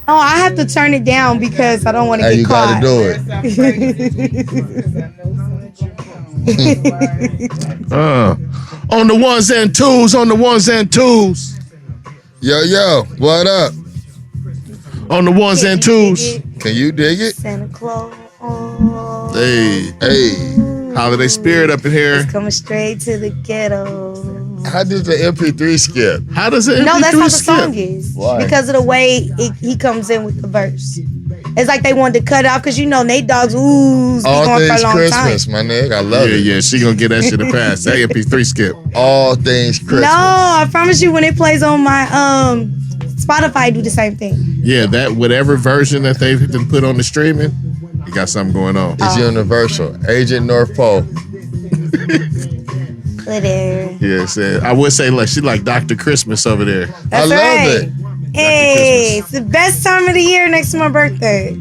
No, I have to turn it down because I don't want to get caught. You gotta do it. On the ones and twos. Yo, what up? On the ones and twos. Can you dig it? Santa Claus. Hey. Holiday spirit up in here. It's coming straight to the ghetto. How did the MP3 skip? How does it? No, that's how the song is. Why? Because of the way he comes in with the verse. It's like they wanted to cut it off because Nate Dogg's oohs be All going for a things long Christmas, time. my nigga. I love it. Yeah, she gonna get that shit to pass. That MP3 skip. All things Christmas. No, I promise you when it plays on my Spotify, do the same thing. Yeah, that whatever version that they've been put on the streaming, you got something going on. It's universal. Agent North Pole. Glitter. Yes, I would say like she like Dr. Christmas over there. That's I right. love it. Hey, it's the best time of the year next to my birthday.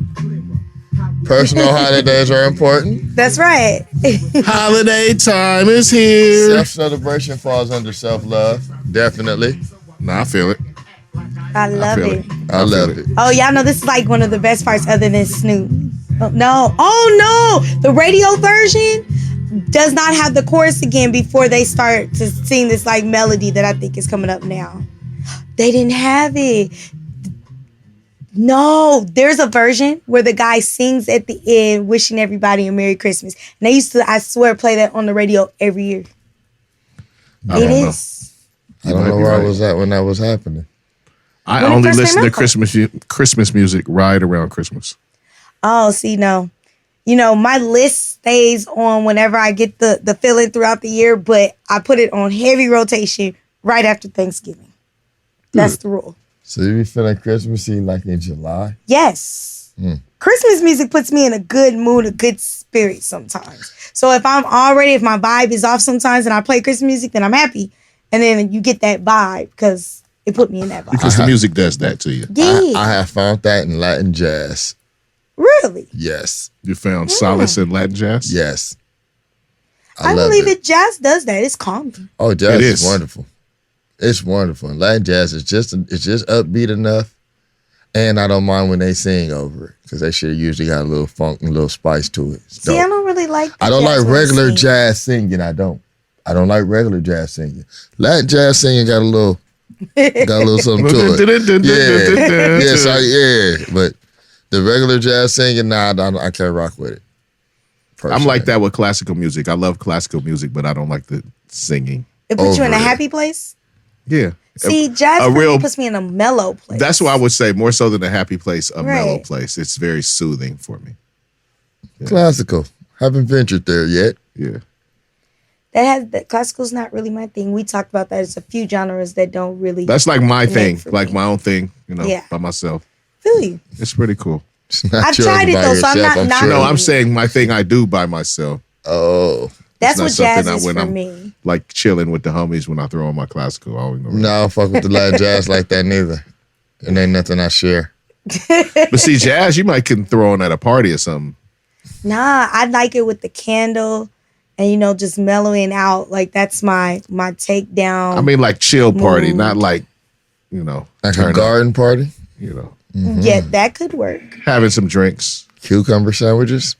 Personal holidays are important. That's right. Holiday time is here. Self-celebration falls under self-love. Definitely. Nah, I feel it. I love it. I love it. Oh, y'all know this is like one of the best parts other than Snoop. Oh, no. The radio version does not have the chorus again before they start to sing this like melody that I think is coming up now. They didn't have it. No, there's a version where the guy sings at the end, wishing everybody a Merry Christmas. And they used to, I swear, play that on the radio every year. I don't know. I don't know where I was at when that was happening. I only listen to Christmas music right around Christmas. Oh, see, no. My list stays on whenever I get the feeling throughout the year, but I put it on heavy rotation right after Thanksgiving. That's the rule. So you be feeling Christmassy like in July? Yes. Christmas music puts me in a good mood, a good spirit sometimes. So if my vibe is off sometimes and I play Christmas music, then I'm happy. And then you get that vibe because it put me in that vibe. Because the music does that to you. Yeah. I have found that in Latin jazz. Really? Yes. You found solace in Latin jazz? Yes. I believe it. Jazz does that. It's calming. Oh, jazz is wonderful. It's wonderful. And Latin jazz is just upbeat enough. And I don't mind when they sing over it because they shit usually got a little funk and a little spice to it. See, I don't really like I don't like regular jazz singing. I don't like regular jazz singing. Latin jazz singing got a little something to it. But the regular jazz singing, I can't rock with it. Personally. I'm like that with classical music. I love classical music, but I don't like the singing. It puts you in a happy place? Yeah. See, jazz really puts me in a mellow place. That's what I would say, more so than a happy place, a mellow place. It's very soothing for me. Yeah. Classical. Haven't ventured there yet. Yeah. Classical's not really my thing. We talked about that. There's a few genres that don't really. That's like my thing, like my own thing, by myself. Feel you. It's pretty cool. I've tried it though, so I'm not. No, I'm saying my thing I do by myself. Oh. That's what jazz is for me. I'm like chilling with the homies when I throw on my classical. I don't fuck with the Latin jazz like that neither. It ain't nothing I share. But see, jazz, you might can throw on at a party or something. Nah, I like it with the candle and, just mellowing out. Like, that's my takedown. I mean, like chill party, not like, like a garden party? Mm-hmm. Yeah, that could work. Having some drinks. Cucumber sandwiches?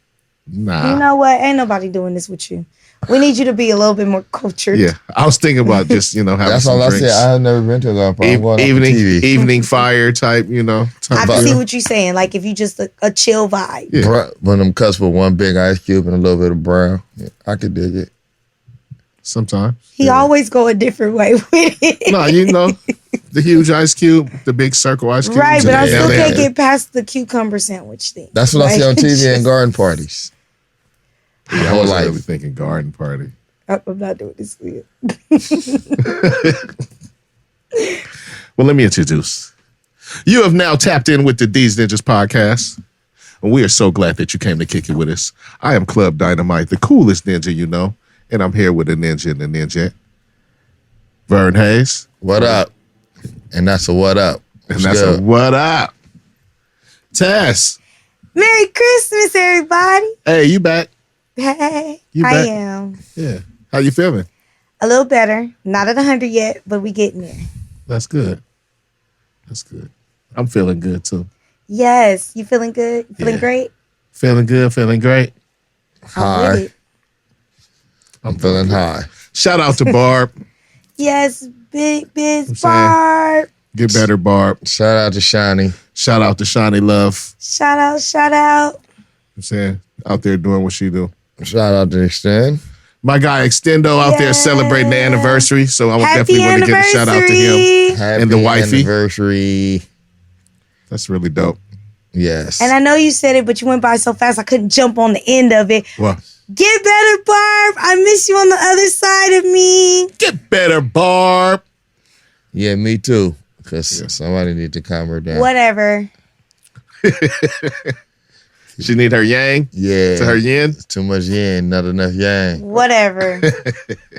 Nah. You know what? Ain't nobody doing this with you. We need you to be a little bit more cultured. Yeah, I was thinking about just having That's some all drinks. I said. I have never been to a garden party. I'm going evening fire type. I can see what you're saying. Like if you just a chill vibe. Yeah. One of them cuts with one big ice cube and a little bit of brown. Yeah, I could dig it. Sometimes he always go a different way with it. No, the huge ice cube, the big circle ice cube. Right, but I still can't get past the cucumber sandwich thing. That's what I see on TV in garden parties. Yeah, I was really thinking garden party. I'm not doing this with you. Well, let me introduce. You have now tapped in with the Deez Ninjas Podcast. And we are so glad that you came to kick it with us. I am Club Dynamite, the coolest ninja you know. And I'm here with a ninja and a ninja. Vern Hayes. What up? And that's a what up. And that's a what up. Tess. Merry Christmas, everybody. Hey, you back? Hey, I am. Yeah. How you feeling? A little better. Not at 100 yet, but we getting there. That's good. That's good. I'm feeling good too. Yes. You feeling good? You feeling great? Feeling good, feeling great. High. I'm feeling high. Shout out to Barb. Yes, Big Biz I'm saying- Barb. Get better, Barb. Shout out to Shanni. Shout out to Shanni Love. Shout out, shout out. I'm saying, out there doing what she do. Shout out to Extend. My guy Extendo out there celebrating the anniversary, so I would Happy definitely want to give a shout out to him. anniversary. Happy And the wifey. anniversary. That's really dope. Yes. And I know you said it, but you went by so fast I couldn't jump on the end of it. Well, Get better, Barb. I miss you on the other side of me. get better, Barb. Yeah, me too. Because somebody need to calm her down. Whatever. She need her yang Yeah. to her yin. Too much yin, not enough yang. Whatever.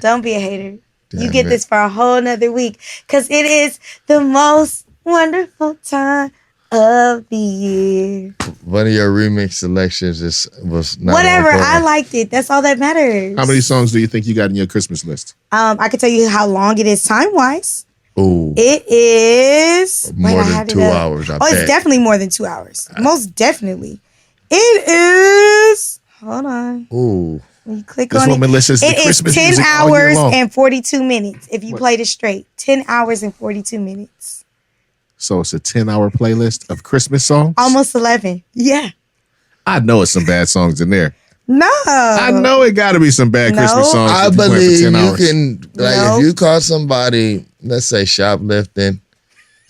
Don't be a hater. You Damn get it. this for a whole nother week. Because it is the most wonderful time of the year. One of your remix selections was not Whatever. on point. I liked it. That's all that matters. How many songs do you think you got in your Christmas list? I can tell you how long it is time-wise. Ooh. It is... More I than had it 2 up. hours, I Oh, it's bet. definitely more than 2 hours. Most definitely. It is... Hold on. Ooh. When you click This on woman it, listens to it is Christmas 10 music all year hours long. and 42 minutes if you played it straight. 10 hours and 42 minutes. So it's a 10-hour playlist of Christmas songs? Almost 11. Yeah. I know it's some bad songs in there. No. I know it got to be some bad No. Christmas songs. I if you play it for believe 10 you hours. can, like, No. if you caught somebody, let's say shoplifting,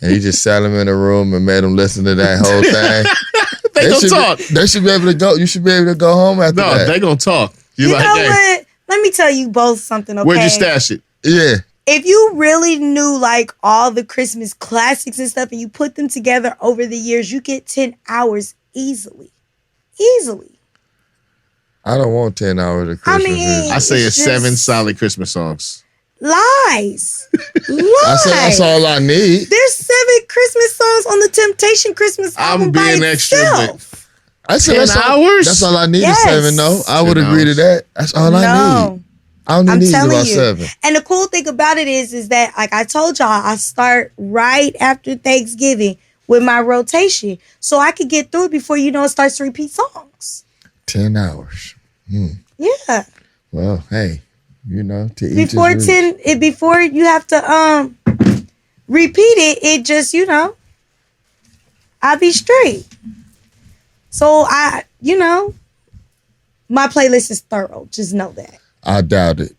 and you just sat them in a room and made them listen to that whole thing. They gonna should talk. They should be able to go. You should be able to go home after No, that. they gonna talk. You like, know hey, what? Let me tell you both something, okay? where'd you stash it? Yeah. If you really knew like all the Christmas classics and stuff and you put them together over the years, you get 10 hours easily. Easily. I don't want 10 hours of I Christmas mean- music. I say it's It's 7 just- solid Christmas songs. Lies. I say that's Lies. all I need. There's 7 Christmas songs on the Temptation Christmas album I'm by being extra, itself. I said 10 that's all, hours? that's all I need Yes. is 7, though. I 10 would agree to hours. that. That's all I No. need. I only I'm need telling about you. 7. And the cool thing about it is that, like I told y'all, I start right after Thanksgiving with my rotation. So I could get through it before you know it starts to repeat songs. 10 hours. Yeah. Well, hey, you know, to each Before his 10 before you have to repeat it, it just, you know, I'll be straight. So my playlist is thorough. Just know that. I doubt it.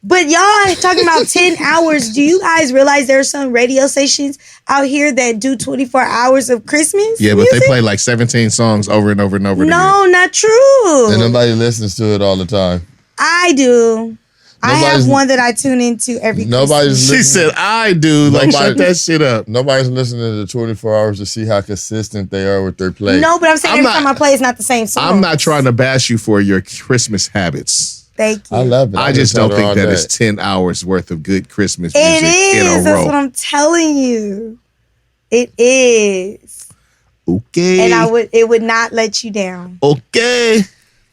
But y'all talking about 10 hours. Do you guys realize there are some radio stations out here that do 24 hours of Christmas Yeah, but music? they play like 17 songs over and over and over. No, not true. And nobody listens to it all the time. I do. I have Nobody's- one that I tune into every Nobody's She listening. said, I do. Like, Nobody- shut that shit up. Nobody's listening to 24 hours to see how consistent they are with their play. Christmas. No, but I'm saying I'm every not- time I play, it's not the same song. I'm not trying to bash you for your Christmas habits. Thank you. I love it. I just don't tell her think all that day. it's 10 hours worth of good Christmas It music in a is. That's what row. I'm telling you. It is. Okay. And it would not let you down. Okay.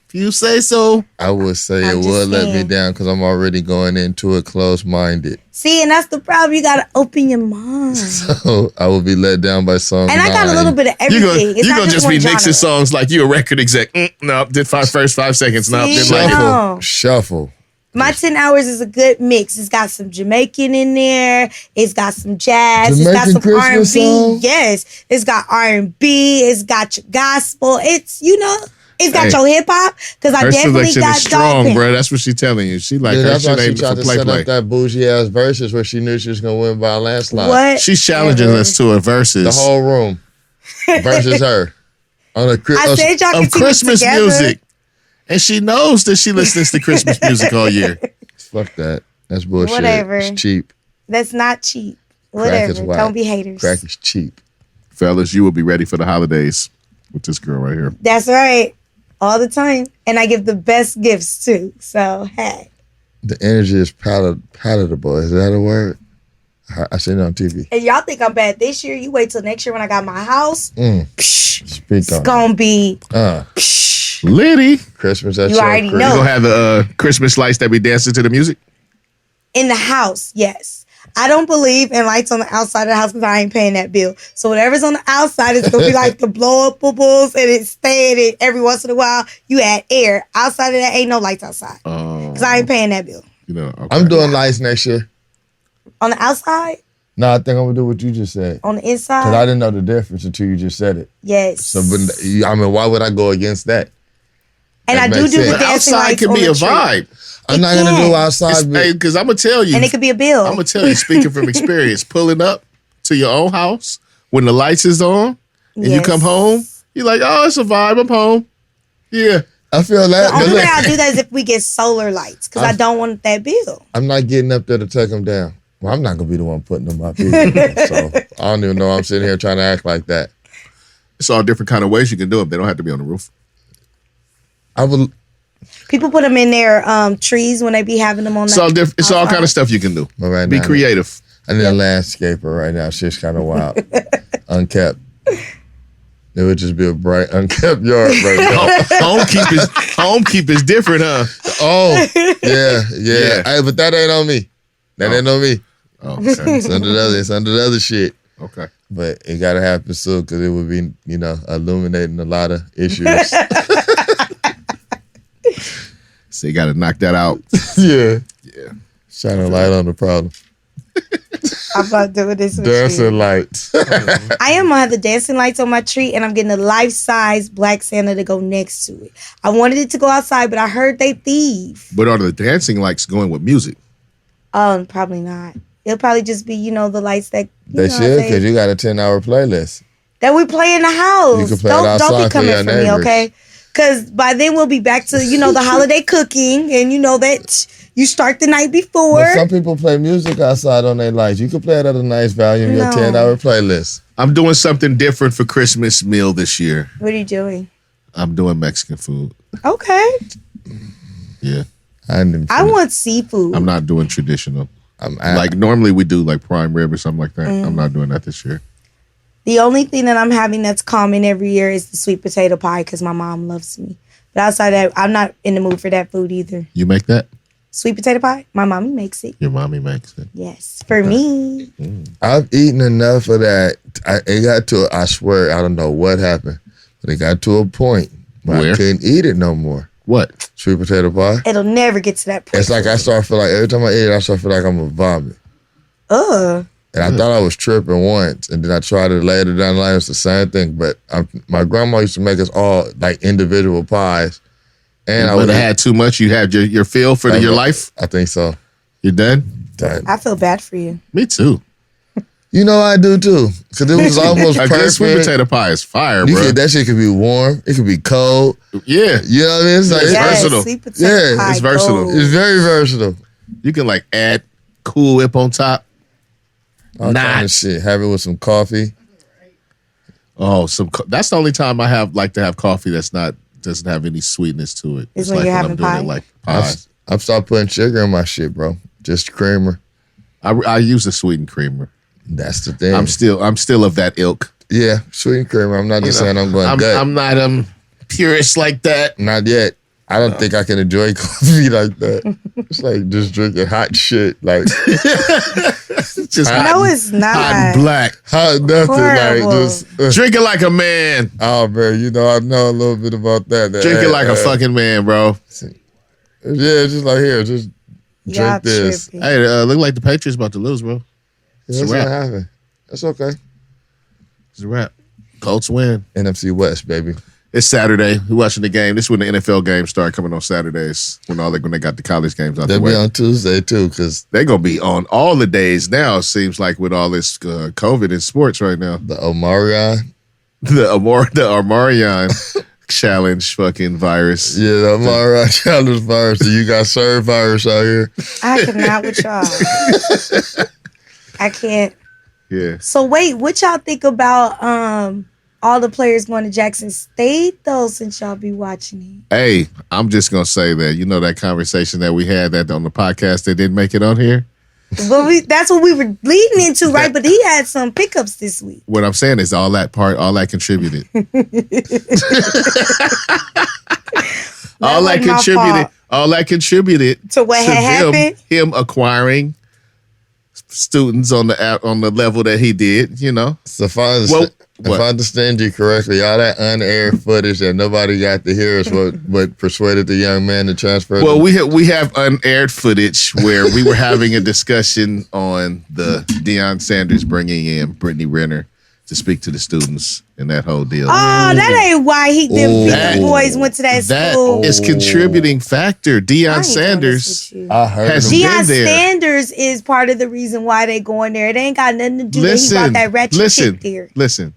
If you say so. I would say I'm it just would let me saying. down because I'm already going into it closed-minded. See, and that's the problem. You gotta open your mind. So I will be let down by song And I got a 9. little bit of You're everything. going It's not to just be one mixing genre. songs like you a record exec. No, did first 5 seconds. No, See? didn't like it. No. Shuffle. My 10 hours is a good mix. It's got some Jamaican in there. It's got some jazz. Jamaican it's got some Christmas R&B. song? Yes. It's got R&B. It's got your gospel. It's, it's got Hey. your hip hop. Because I Her definitely selection got is strong, dog pen. bro. That's what she's telling you. She like Yeah, her that's why shit she ain't tried for to play set play. up that bougie ass verses where she knew she was gonna win by a landslide. What? She's challenging us to a versus The whole room versus her on a I said y'all can of Christmas music. And she knows that she listens to Christmas music all year. Fuck that. That's bullshit. Whatever. It's cheap. That's not cheap. Crack is Whatever. whack. Don't be haters. Crack is cheap. Fellas, you will be ready for the holidays with this girl right here. That's right. All the time. And I give the best gifts too. So, hey. The energy is palatable. Is that a word? I seen it on TV. And y'all think I'm bad this year. You wait till next year when I got my house. Psh, Speak it's on it. gonna be Psh, Liddy, Christmas at You your already crib. know. you gonna have the Christmas lights that be dancing to the music? in the house. Yes. I don't believe in lights on the outside of the house because I ain't paying that bill. So whatever's on the outside is gonna be like the blow up bubbles, and it's staying. And every once in a while, you add air. Outside of that, ain't no lights outside because I ain't paying that bill. You know, okay. I'm doing lights next year. On the outside, No, I think I'm gonna do what you just said. on the Cause inside, I didn't know the difference until you just said it. yes. So, but I mean, why would I go against that? And that I do makes the sense. dancing outside lights can on be the a tree. vibe. I'm not gonna can. do outside. Because I'm gonna tell you, And it could be a bill. I'm gonna tell you, speaking from experience, pulling up to your own house when the lights is on and you Yes. come home, you're like, oh, it's a vibe. I'm home. Yeah. I feel that. The but only look, way I'll do that is if we get solar lights because I don't want that bill. I'm not getting up there to take them down. Well, I'm not gonna be the one putting them up either. So I don't even know I'm sitting here trying to act like that. It's all different kind of ways you can do them. They don't have to be on the roof. I would. People put them in their trees when they be having them on. It's all different. It's all kind of stuff you can do. But right Be now, creative. I need a landscaper right now. Shit's kind of wild. Unkept. It would just be a bright, unkept yard right now. Homekeep is different, huh? Oh, yeah. Hey, but that ain't on me. That ain't on me. Oh, okay. It's under the other shit. Okay. But it gotta happen soon because it would be, illuminating a lot of issues. So you got to knock that out. Yeah. Yeah. Shine a light on the problem. I'm about doing this with Dancing you. lights. I am gonna have the dancing lights on my tree, and I'm getting a life-size Black Santa to go next to it. I wanted it to go outside, but I heard they thieve. But are the dancing lights going with music? Probably not. It'll probably just be, the lights that They should, because you got a 10-hour playlist. that we play in the house. You can play it Don't outside be for coming your for me, neighbors. okay? Because by then we'll be back to, the holiday cooking, and that you start the night before. But some people play music outside on their lights. You can play it at a nice volume, your No. 10-hour playlist. I'm doing something different for Christmas meal this year. What are you doing? I'm doing Mexican food. Okay. Yeah. I want seafood. I'm not doing traditional. I- Like normally we do like prime rib or something like that. I'm not doing that this year. The only thing that I'm having that's common every year is the sweet potato pie because my mom loves me. But outside that, I'm not in the mood for that food either. You make that? Sweet potato pie? My mommy makes it. Your mommy makes it. Yes, for me. I've eaten enough of that. It got to, I swear, I don't know what happened, but it got to a point where Where? I couldn't eat it no more. What? Sweet potato pie. It'll never get to that point. It's like I start feel like every time I eat it, I start feel like I'm gonna vomit. Ugh. And I thought I was tripping once, and then I tried it later down the line. It's the same thing. But my grandma used to make us all like individual pies, and I When would it had too much, you had your feel for your life? I think so. You done? Done. I feel bad for you. Me too. I do too, because it was almost A good perfect. sweet potato pie is fire, You bro. that shit could be warm. It could be cold. Yeah. You know what I mean? It's like It's Yes, versatile. sweet potato Yeah, pie it's versatile. gold. it's very versatile. You can like add Cool Whip on top. All kind of shit. Have it with some coffee. Oh, that's the only time I like to have coffee doesn't have any sweetness to it. Is It's when like you're when I'm having doing pie? it like pie. I've stopped putting sugar in my shit, bro. Just creamer. I use a sweetened creamer. That's the thing. I'm still of that ilk. Yeah, sweet creamer. I'm not just saying I'm going gut. I'm not purist like that. Not yet. I don't think I can enjoy coffee like that. It's like just drinking hot shit, like Just No, it's hot not. and black. hot nothing, Horrible. like just. Drink it like a man. Oh man, I know a little bit about that. Drink it like a fucking man, bro. Yeah, just like here, just Y'all drink this. tripping. Hey, look like the Patriots about to lose, bro. That's a what wrap. happened. That's okay. It's a wrap. Colts win. NFC West, baby. It's Saturday. We're watching the game. This is when the NFL games start coming on Saturdays. When they got the college games out They'll the be way. on Tuesday too, because They're gonna be on all the days now. It seems like with all this COVID in sports right now. the Omarion. The Armarion challenge fucking virus. Yeah, the Omarion challenge virus. You got served virus out here. I cannot with y'all. I can't. Yeah. So wait, what y'all think about all the players going to Jackson State though? Since y'all be watching it, Hey, I'm just gonna say that that conversation that we had that on the podcast that didn't make it on here. but that's what we were leading into, right? But he had some pickups this week. What I'm saying is all that contributed. wasn't my fault. All that contributed To what had happened? him acquiring students on the level that he did, you know. So if I understand you correctly, all that unaired footage that nobody got to hear is what persuaded the young man to transfer. Well, we have unaired footage where we were having a discussion on the Deion Sanders bringing in Brittany Renner to speak to the students and that whole deal. Oh, that ain't why the boys went to that school. That is contributing factor. Deion Sanders I heard has Deion been there. Sanders is part of the reason why they going there. It ain't got nothing to do with he brought that ratchet chick there. Listen.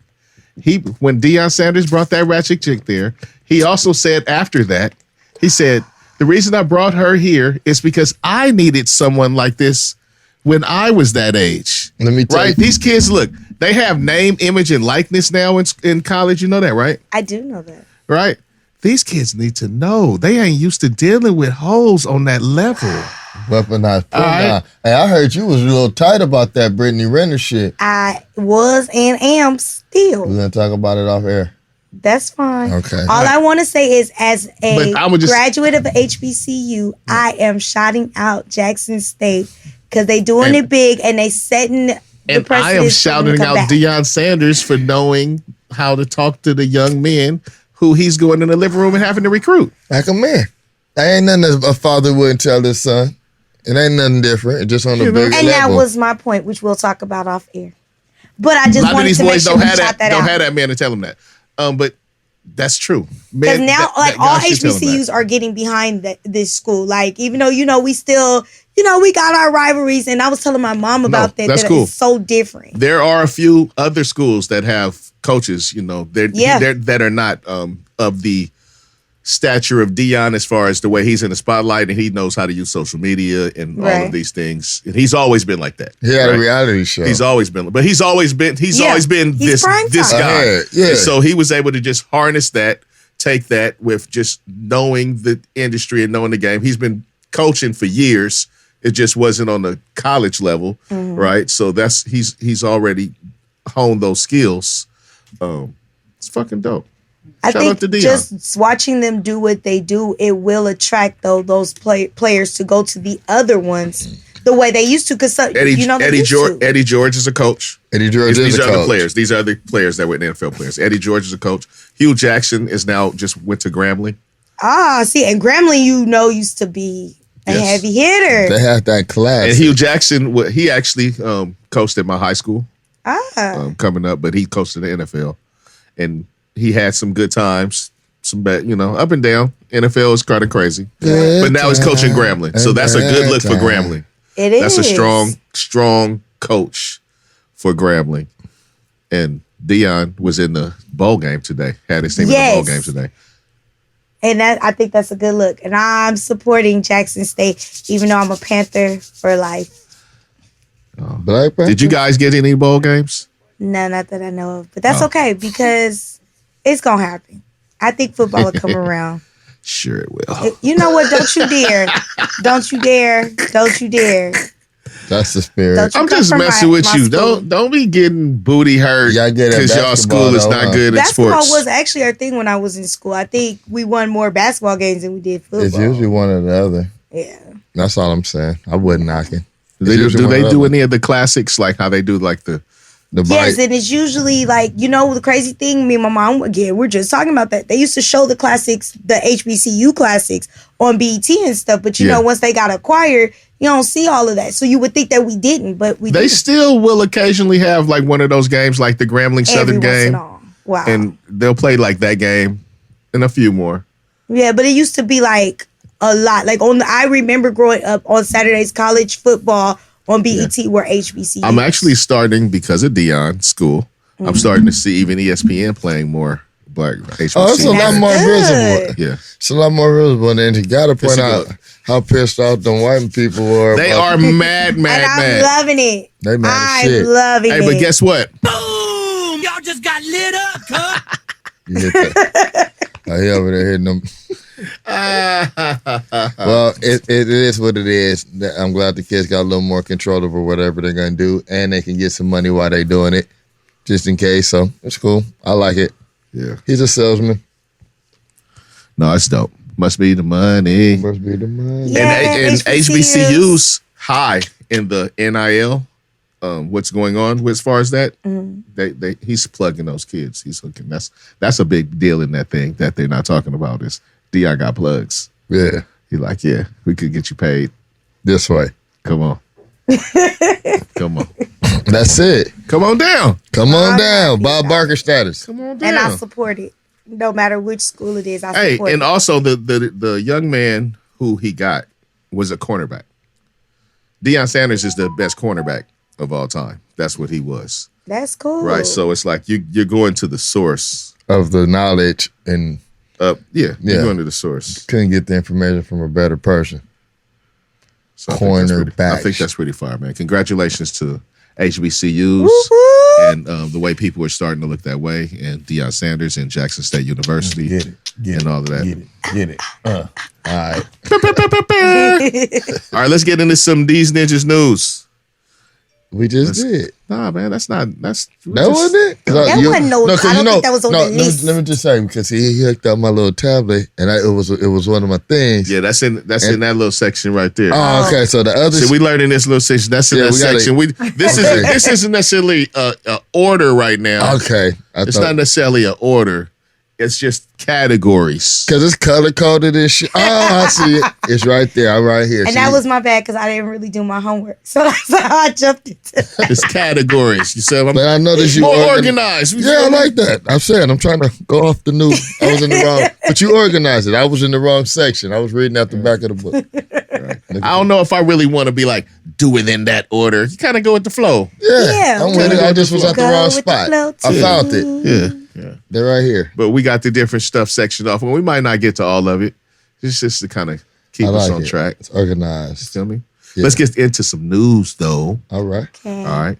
When Deion Sanders brought that ratchet chick there, he also said after that, he said, the reason I brought her here is because I needed someone like this when I was that age. Let me tell you. These kids, look, they have name, image, and likeness now in college. You know that, right? I do know that. Right? These kids need to know. They ain't used to dealing with hoes on that level. Weaponized. Right. Hey, I heard you was a little tight about that Brittany Renner shit. I was and am still. We're going to talk about it off air. That's fine. Okay. All I want to say is, as a graduate of HBCU, I am shouting out Jackson State because they doing it big and they setting the precedent. And I am shouting out Deion Sanders for knowing how to talk to the young men who he's going in the living room and having to recruit. Like a man. That ain't nothing that a father wouldn't tell his son. It ain't nothing different. It's just on the bigger level. And that was my point, which we'll talk about off air. But I just wanted to make sure we shot that out. Don't have that man to tell him that. But that's true. Because now, all HBCUs are getting behind this school. Like, even though, we still, we got our rivalries. And I was telling my mom about that. That's cool. It's so different. There are a few other schools that have coaches, that are not of the stature of Deion as far as the way he's in the spotlight and he knows how to use social media and all of these things. And he's always been like that. He had a reality show. He's always been this guy. Yeah. And so he was able to just harness that, take that with just knowing the industry and knowing the game. He's been coaching for years. It just wasn't on the college level, right? So he's already honed those skills. It's fucking dope. I think just watching them do what they do, it will attract those players to go to the other ones the way they used to. Because Eddie George is a coach. Eddie George is a coach. Other players. These are other players that were NFL players. Eddie George is a coach. Hugh Jackson is now just went to Grambling. And Grambling, used to be a heavy hitter. They had that class. And Hugh Jackson, he actually coached at my high school. Coming up, but he coached in the NFL, and he had some good times, some bad, up and down. NFL is kind of crazy, but now he's coaching Grambling, so that's a good look for Grambling. It is. That's a strong coach for Grambling, and Deion was in the bowl game today. Had his team in the bowl game today, and I think that's a good look. And I'm supporting Jackson State, even though I'm a Panther for life. Black Panther? Did you guys get any bowl games? No, not that I know of, but that's okay because it's gonna happen. I think football will come around. Sure it will. You know what? Don't you dare. Don't you dare. Don't you dare. That's the spirit. I'm just messing with you. Don't be getting booty hurt because y'all school is not good at sports. Basketball was actually our thing when I was in school. I think we won more basketball games than we did football. It's usually one or the other. Yeah. That's all I'm saying. I wouldn't knock it. Do they do any of the classics like how they do like the yes, and it's usually like, the crazy thing, me and my mom, again, we're just talking about that. They used to show the classics, the HBCU classics on BET and stuff, but once they got acquired, you don't see all of that. So you would think that we didn't, but we did. They still will occasionally have like one of those games like the Grambling Southern game. Wow. And they'll play like that game and a few more. Yeah, but it used to be like a lot. Like I remember growing up on Saturdays, college football on BET were HBCUs. I'm actually starting, because of Deion school, I'm starting to see even ESPN playing more black HBCUs. Oh, it's a lot more visible. Yeah. It's a lot more visible. And then you got to point out how pissed off them white people were. They are mad. And I'm loving it. They mad as shit. I'm loving it. Hey, but guess what? Boom! Y'all just got lit up, huh? You hit that. He over there hitting them. Well, it is what it is. I'm glad the kids got a little more control over whatever they're going to do, and they can get some money while they're doing it, just in case. So it's cool. I like it. Yeah. He's a salesman. No, it's dope. Must be the money. Yeah, and HBCUs high in the NIL what's going on as far as that. He's plugging those kids. He's hooking. That's a big deal in that thing that they're not talking about is Deion got plugs. Yeah. He's like, yeah, we could get you paid. This way. Come on. Come on. That's it. Come on down. Come on down. Bob Barker status. Come on down. And I support it. No matter which school it is, I support Hey, and it. also the young man who he got was a cornerback. Deion Sanders is the best cornerback of all time. That's what he was. That's cool. Right. So it's like you're going to the source of the knowledge and you're going to the source. Couldn't get the information from a better person. So Cornerback. I think that's pretty fire, man. Congratulations to HBCUs Woo-hoo. and the way people are starting to look that way, and Deion Sanders and Jackson State University and all of that. Get it. All right. All right, let's get into some Deez Ninjas news. We just did. Nah, man, that wasn't it? That wasn't no. I don't think that was on the list. Let me just say, because he hooked up my little tablet, and it was one of my things. Yeah, that's in that little section right there. Oh, okay. So the other. So we learned in this little section. That's in that section. This isn't necessarily a order right now. Okay, it's not necessarily an order. It's just categories. Because it's color coded and shit. Oh, I see it. It's right there. I'm right here. And that was my bad because I didn't really do my homework. So that's how I jumped into that. It's categories. You said, but I noticed you more organized. Yeah, I like that. I'm saying I'm trying to go off the new. I was in the wrong, but you organized it. I was in the wrong section. I was reading out the back of the book. Right. I don't know if I really want to be like, do it in that order. You kind of go with the flow. Yeah. I'm with it. I just was at the wrong spot. I found it. Yeah. They're right here. But we got the different stuff sectioned off. Well, we might not get to all of it. It's just to kind of keep us on track. It's organized. You feel me? Yeah. Let's get into some news, though. All right. Okay. All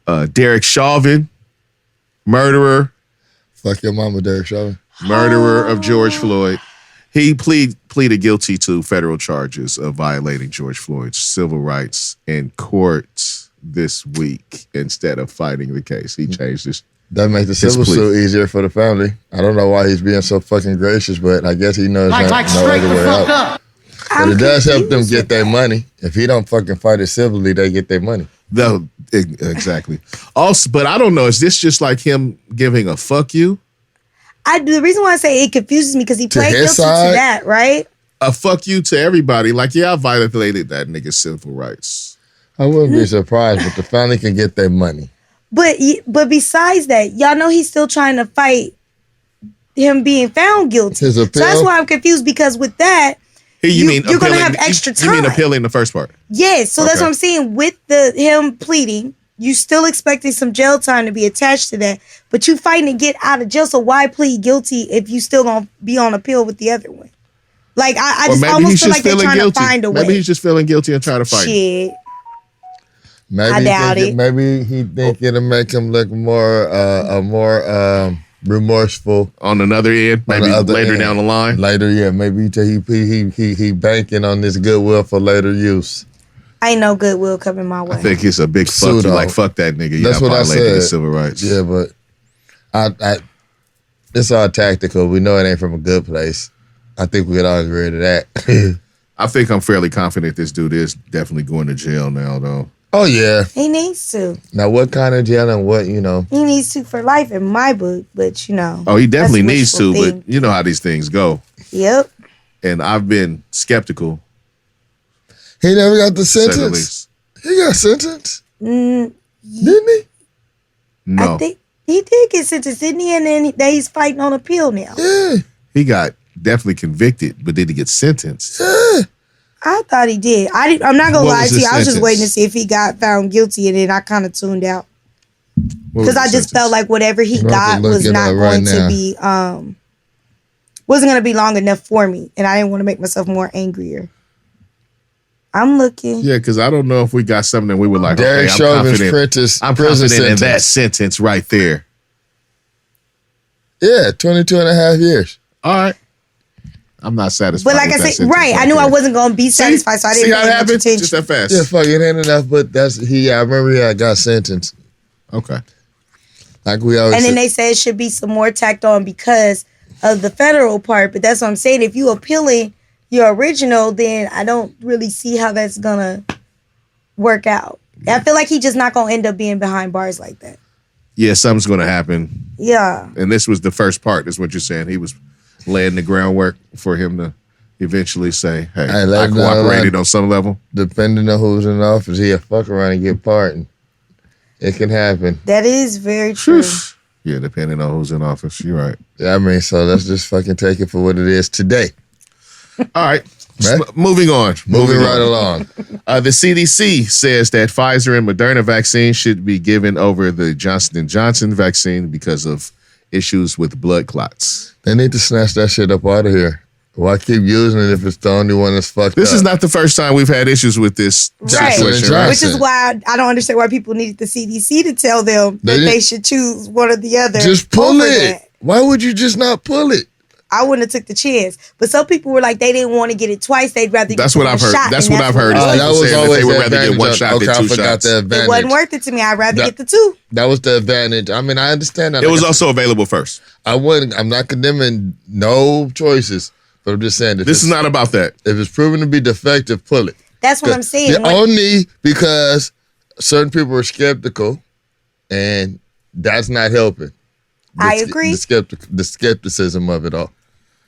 right. Derek Chauvin, murderer. Fuck your mama, Derek Chauvin. Murderer of George Floyd. He pleaded guilty to federal charges of violating George Floyd's civil rights in court this week instead of fighting the case. He changed his. That makes the civil suit easier for the family. I don't know why he's being so fucking gracious, but I guess he knows no other way out. But it does help them get their money. If he don't fucking fight it civilly, they get their money. No, exactly. Also, but I don't know. Is this just like him giving a fuck you? The reason why I say it confuses me because he played guilty to that, right? A fuck you to everybody. Like, yeah, I violated that nigga's civil rights. I wouldn't be surprised, but the family can get their money. But besides that, y'all know he's still trying to fight him being found guilty. His appeal? So that's why I'm confused because with that, you're going to have extra time. You mean appealing the first part? Yes. So that's what I'm saying. With him pleading, you still expecting some jail time to be attached to that, but you fighting to get out of jail. So why plead guilty if you still going to be on appeal with the other one? Like, I just almost feel like they're trying to find a way. Maybe he's just feeling guilty and trying to fight. Shit. Maybe I doubt it. Maybe he think it'll make him look more remorseful on another end. Maybe later down the line. Later, yeah. Maybe he banking on this goodwill for later use. Ain't no goodwill coming my way. I think it's a big fuck you. Like fuck that nigga. That's what I said. His civil rights. Yeah, but I it's all tactical. We know it ain't from a good place. I think we could all agree to that. I think I'm fairly confident this dude is definitely going to jail now, though. Oh, yeah. He needs to. Now, what kind of jail and what, He needs to for life in my book, but, Oh, he definitely needs to, but you know how these things go. Yep. And I've been skeptical. He never got the sentence? He got sentenced? Didn't he? No. I think he did get sentenced, didn't he? And then he's fighting on appeal now. Yeah. He got definitely convicted, but did he get sentenced? Yeah. I thought he did. I'm not gonna lie to you. I was just waiting to see if he got found guilty, and then I kind of tuned out because I just felt like whatever he got was not going to be wasn't going to be long enough for me, and I didn't want to make myself more angrier. I'm looking. Yeah, because I don't know if we got something that we were like, Derek Chauvin's I'm confident in that sentence right there. Yeah, 22 and a half years. All right. I'm not satisfied. But like I said, right, I knew I wasn't going to be satisfied, so I didn't see how it happened? Just that fast. Yeah, fuck, it ain't enough, but I remember he got sentenced. Okay. Like we always And then they said it should be some more tacked on because of the federal part, but that's what I'm saying. If you appealing your original, then I don't really see how that's going to work out. I feel like he just not gonna end up being behind bars like that. Yeah, something's gonna happen. Yeah. And this was the first part, is what you're saying. He was laying the groundwork for him to eventually say, hey, I cooperated on some level. Depending on who's in office, he'll fuck around and get pardoned. It can happen. That is very true. Yeah, depending on who's in office. You're right. I mean, so let's just fucking take it for what it is today. All right. Right? Moving on. Moving right along. The CDC says that Pfizer and Moderna vaccines should be given over the Johnson & Johnson vaccine because of issues with blood clots. They need to snatch that shit up out of here. Why keep using it if it's the only one that's fucked up? This is not the first time we've had issues with this situation. Right. Which is why I don't understand why people needed the CDC to tell them that they should choose one or the other. Just pull it. That. Why would you just not pull it? I wouldn't have took the chance. But some people were like, they didn't want to get it twice. They'd rather get That's what I've heard. shot. That's what I've heard. That was always they would the rather get one shot than two shots. The advantage. It wasn't worth it to me. I'd rather get the two. That was the advantage. I mean, I understand that. It was also available first. I'm not condemning no choices, but I'm just saying that this is not about that. If it's proven to be defective, pull it. That's what I'm saying. Only because certain people are skeptical, and that's not helping. I agree. The skepticism of it all.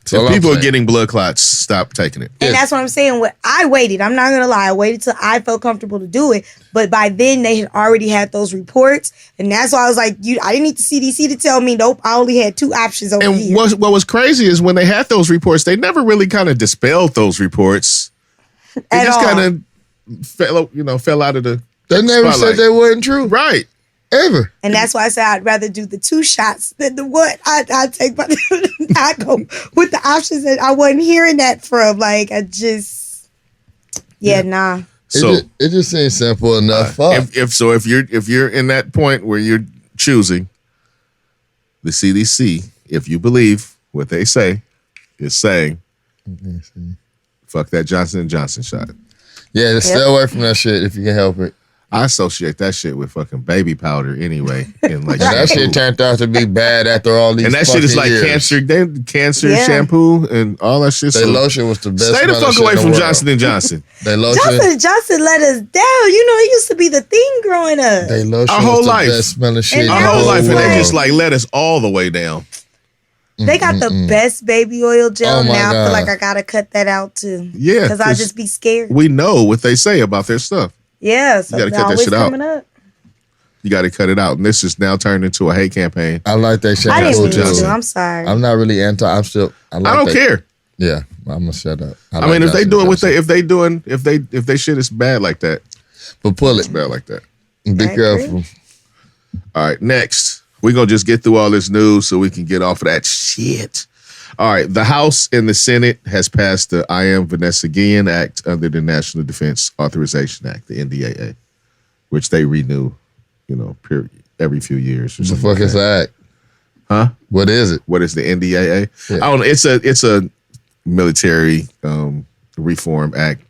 So if people are getting blood clots, stop taking it. And that's what I'm saying. I waited. I'm not going to lie. I waited till I felt comfortable to do it. But by then, they had already had those reports. And that's why I was like, I didn't need the CDC to tell me, nope, I only had two options over here. And what was crazy is when they had those reports, they never really kind of dispelled those reports. They just kind of fell out of the They never spotlight. said they weren't true. Right. Ever. And that's why I said I'd rather do the two shots than the one. I take I go with the options that I wasn't hearing that from. Like, I just, nah. So it just seems simple enough. If you're in that point where you're choosing the CDC, if you believe what they say is saying, fuck that Johnson & Johnson shot. Yeah, stay away from that shit if you can help it. I associate that shit with fucking baby powder anyway. And like that shit turned out to be bad after all these. And that shit is like years. cancer shampoo and all that shit. Their lotion was the best. Stay the fuck away from Johnson & Johnson. Their lotion. Johnson let us down. It used to be the thing growing up. Their lotion our whole was life. the best smelling shit. Our whole life, and they just like let us all the way down. They got the best baby oil gel now. God. I feel like I gotta cut that out too. Yeah, because I'll just be scared. We know what they say about their stuff. Yeah, so you gotta cut that shit out. You got to cut it out, and this is now turned into a hate campaign. I like that shit. I didn't mean to. I'm sorry. I'm not really anti. I'm still. I don't care. Yeah, I'm gonna shut up. I mean, if they doing what if they shit is bad like that, but pull it. It's bad like that. Be careful. All right, next we're gonna just get through all this news so we can get off of that shit. All right, the House and the Senate has passed the Am Vanessa Act under the National Defense Authorization Act, the NDAA, which they renew, every few years. What the fuck is that? Huh? What is it? What is the NDAA? Yeah. I don't know. It's a military reform act.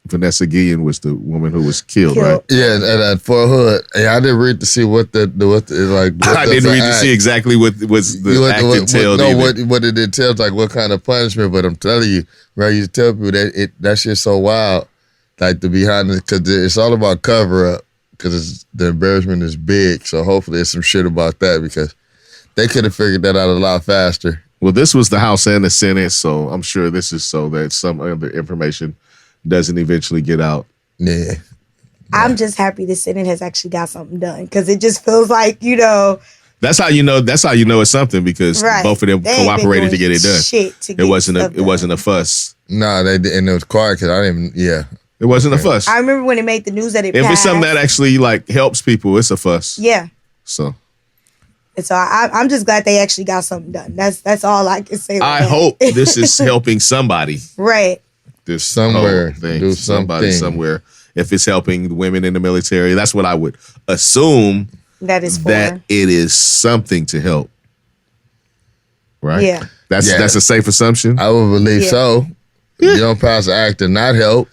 Vanessa Guillen was the woman who was killed, right? Yeah, at Fort Hood. Yeah, I didn't read to see what I didn't read to see exactly what was the act entailed. What it entails, like what kind of punishment. But I'm telling you, right? You tell people that shit's so wild, like the behind it, because it's all about cover up. Because the embarrassment is big, so hopefully there's some shit about that because they could have figured that out a lot faster. Well, this was the House and the Senate, so I'm sure this is so that some other information doesn't eventually get out. Yeah. I'm just happy the Senate has actually got something done because it just feels like, That's how you know it's something because both of them cooperated to get it done. It wasn't a fuss. No, they didn't. It was quiet because I didn't even, It wasn't a fuss. I remember when it made the news that it passed. If it's something that actually helps people, it's a fuss. Yeah. So. And so I'm just glad they actually got something done. That's all I can say. I hope this is helping somebody. Right. This somewhere. Do somebody somewhere. If it's helping the women in the military, that's what I would assume. That is for. That it is something to help. Right? Yeah. That's a safe assumption. I would believe so. You don't pass an act and not help.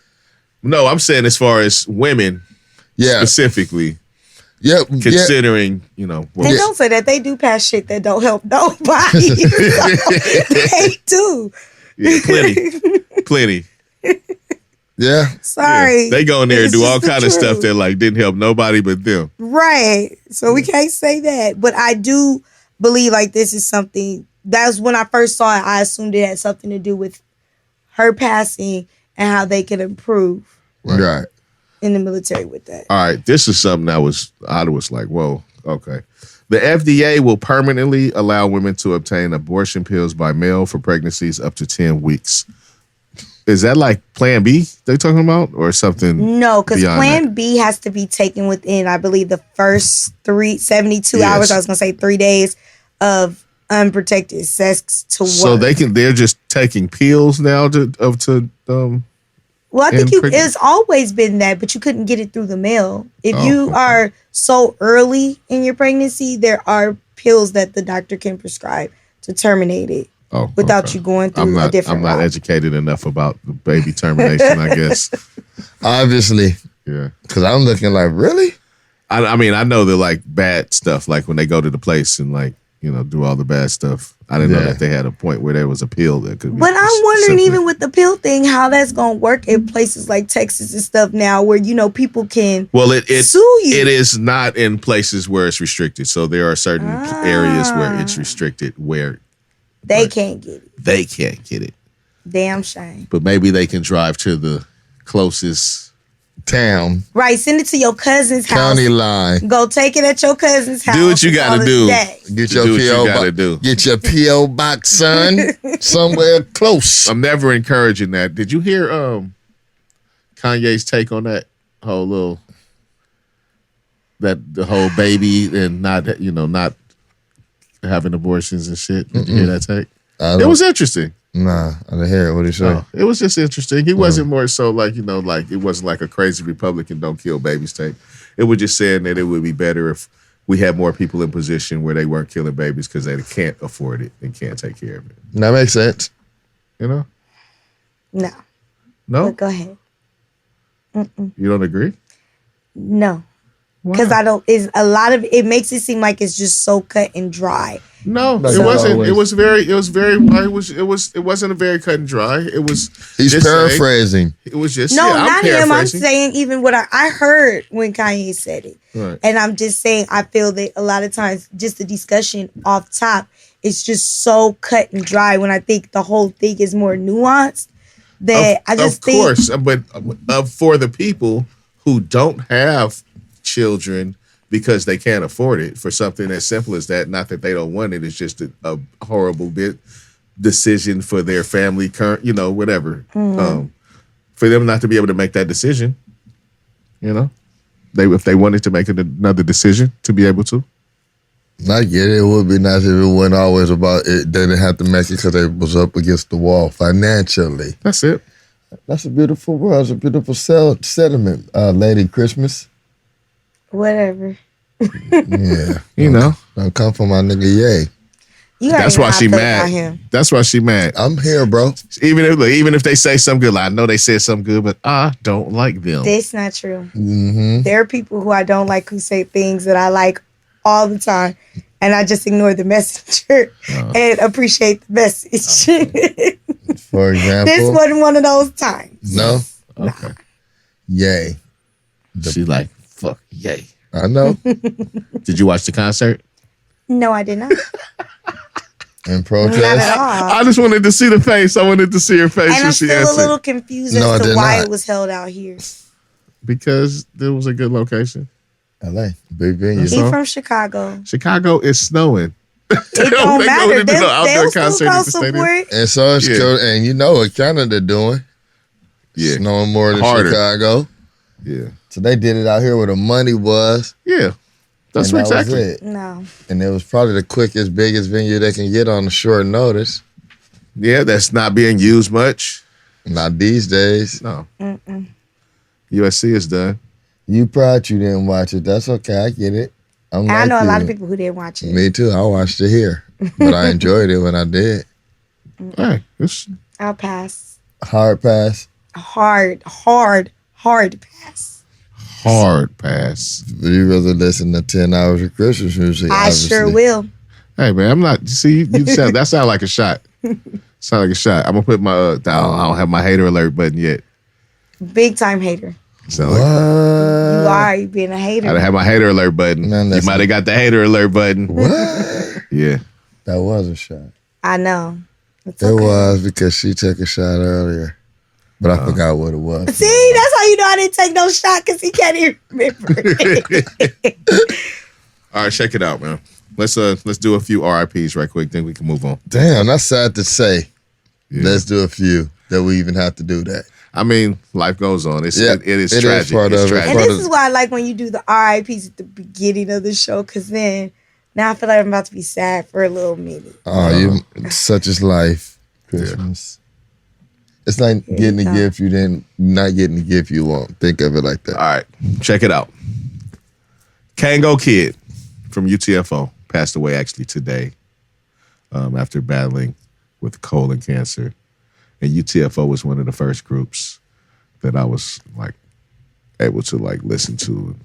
No, I'm saying as far as women specifically. Yep. Considering, And don't say that. They do pass shit that don't help nobody. They do. Yeah, plenty. Yeah. Sorry. Yeah. They go in there and It's do all just the kind of stuff truth. that like didn't help nobody but them. Right. So we can't say that. But I do believe like this is something. That's when I first saw it. I assumed it had something to do with her passing and how they could improve Right. in the military with that. All right, this is something I was like, whoa, okay. The FDA will permanently allow women to obtain abortion pills by mail for pregnancies up to 10 weeks. Is that like Plan B they're talking about or something? No, because beyond Plan that? B has to be taken within, I believe, the first 72 hours. I was going to say 3 days of unprotected sex to work. So they're just taking pills now to Well, I think impregnate- it's always been that, but you couldn't get it through the mail. If Oh, you okay. are so early in your pregnancy, there are pills that the doctor can prescribe to terminate it without okay. you going through a different I'm not route. educated enough about the baby termination, I guess. Obviously. Yeah. Because I'm looking like, really? I mean, I know the like bad stuff, like when they go to the place and like, you know, do all the bad stuff. I didn't know that they had a point where there was a pill that could be. But I'm wondering, simply- even with the pill thing, how that's going to work in places like Texas and stuff now where, you know, people can Well, it sue you. It is not in places where it's restricted. So there are certain areas where it's restricted where They can't get it. they can't get it. Damn shame. But maybe they can drive to the closest. Town. Right, send it to your cousin's house. County line. Go take it at your cousin's house. Do what you gotta Call it do. a day. Get your Do what you P.O. gotta box. do. Get your P.O. box, son. Somewhere close. I'm never encouraging that. Did you hear Kanye's take on that whole the whole baby and not having abortions and shit? Did you hear that take? It was interesting. Nah, I didn't hear it. What did he say? Oh, it was just interesting. He wasn't more so like, like it wasn't like a crazy Republican don't kill babies take. It was just saying that it would be better if we had more people in position where they weren't killing babies because they can't afford it and can't take care of it. That makes sense. You know? No. No? But go ahead. You don't agree? No. Because I don't. Is a lot of it makes it seem like it's just so cut and dry. No, Like it wasn't. always. It wasn't a very cut and dry. It was. He's just paraphrasing. It was just. No, I'm not him. I'm paraphrasing. saying even what I heard when Kanye said it. Right. And I'm just saying I feel that a lot of times just the discussion off top is just so cut and dry when I think the whole thing is more nuanced. That I just think. Of course, but for the people who don't have children because they can't afford it, for something as simple as that, not that they don't want it, it's just a horrible decision for their family, whatever. For them not to be able to make that decision, if they wanted to make another decision to be able to. I get it. It would be nice if it wasn't always about it. They didn't have to make it because they was up against the wall financially. That's it. That's a beautiful world. It's a beautiful sentiment, Lady Christmas. Whatever. Yeah. Don't come for my nigga Ye. You already That's know why how I she feel about mad. him. That's why she mad. I'm here, bro. Even if they say something good, like, I know they said something good, but I don't like them. That's not true. Mm-hmm. There are people who I don't like who say things that I like all the time, and I just ignore the messenger and appreciate the message. For example. This wasn't one of those times. No? Okay. Yay. She like, fuck, yay. I know. Did you watch the concert? No, I did not. In Not protest. at all. I just wanted to see the face. I wanted to see her face And when I'm she still a answered. little confused No, I as to did why not. it was held out here. Because there was a good location. LA. Big venue. He So? from Chicago. Chicago is snowing. It don't They matter. go to the outdoor They'll still concert go at the stadium. support. And so it's Yeah. cool. And you know what Canada doing. Yeah. Snowing more than Harder. Chicago. Yeah. So they did it out here where the money was. Yeah. That's and that exactly. was it. No. And it was probably the quickest, biggest venue they can get on a short notice. Yeah, that's not being used much. Not these days. No. USC is done. You proud you didn't watch it. That's okay. I get it. I'm I like know a you. lot of people who didn't watch it. Me too. I watched it here. But I enjoyed it when I did. Hey, it's I'll pass. Hard pass. Hard pass. hard pass. But you rather listen to 10 hours of Christmas music. I obviously. sure will. Hey man, I'm not. See, that sound like a shot. Sound like a shot. I'm gonna put my. I don't have my hater alert button yet. Big time hater. So What? You are being a hater. I have my hater alert button. Man, You might have got the hater alert button. What? Yeah. That was a shot. I know. It's It okay. was because she took a shot earlier. But I forgot what it was. See, that's how you know I didn't take no shot because he can't even remember. All right, check it out, man. Let's do a few RIPs right quick, then we can move on. Damn, that's sad to say. Yeah. Let's do a few that we even have to do that. I mean, life goes on. It is tragic. It is part It's of it. tragic. And this is why I like when you do the RIPs at the beginning of the show, because then now I feel like I'm about to be sad for a little minute. Oh, such is life. Christmas. It's like getting a gift you didn't, not getting a gift you want. Think of it like that. All right, check it out. Kango Kid from UTFO passed away actually today after battling with colon cancer. And UTFO was one of the first groups that I was like able to like listen to and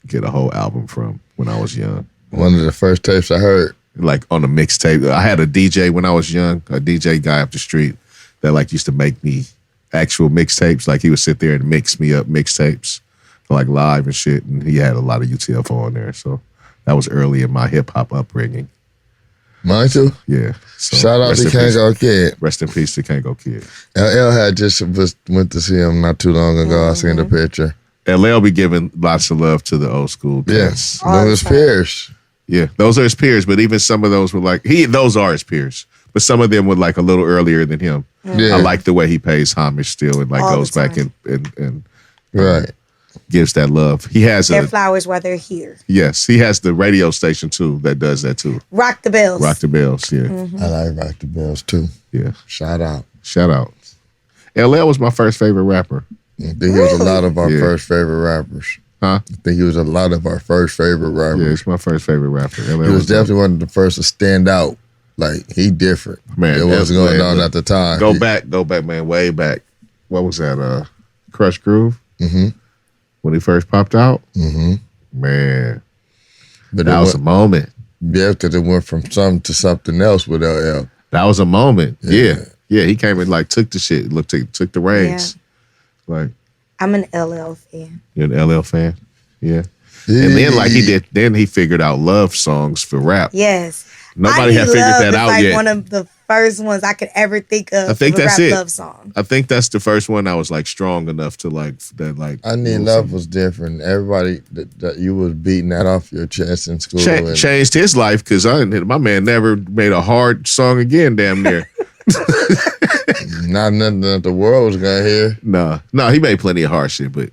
get a whole album from when I was young. One of the first tapes I heard. Like on a mixtape. I had a DJ when I was young, a DJ guy up the street that like used to make me actual mixtapes. Like he would sit there and mix me up mixtapes, like live and shit. And he had a lot of UTFO on there. So that was early in my hip hop upbringing. Mine too. Yeah. So Shout out to Kango Kid. Rest in peace to Kango Kid. LL had just went to see him not too long ago. I seen the picture. LL be giving lots of love to the old school cats. Yes, those his peers. Yeah, those are his peers, but even some of those were like those are his peers. But some of them were like a little earlier than him. Yeah. I like the way he pays homage still and like All goes the back time. and Right. gives that love. He has Their flowers while they're here. yes, he has the radio station too that does that too. Rock the bells. Rock the Bells, yeah. I like Rock the Bells too. Yeah. Shout out. Shout out. LL was my first favorite rapper. I think he was a lot of our Yeah. first favorite rappers. Huh? I think he was a lot of our first favorite rappers. Yeah, it's my first favorite rapper. LL He was definitely one of the first to stand out. Like, he different. Man, it was going man, on at the time. Go back, man, way back. What was that? Crush Groove? Mm-hmm. When he first popped out? Mm-hmm. Man. But That was a moment. yeah, because it went from something to something else with LL. That was a moment. Yeah. Yeah, he came and like took the shit, took the reins. Like, I'm an LL fan. you're an LL fan? Yeah. And then like then he figured out love songs for rap. Yes. Nobody had figured that out like yet. One of the first ones I could ever think of. I think for a that's rap it. Love song. I think that's the first one that was like strong enough to like that like. I Need Love was different. Everybody that you was beating that off your chest in school. Changed his life because my man never made a hard song again. Damn near. Not nothing that the world was gonna hear. No, he made plenty of hard shit, but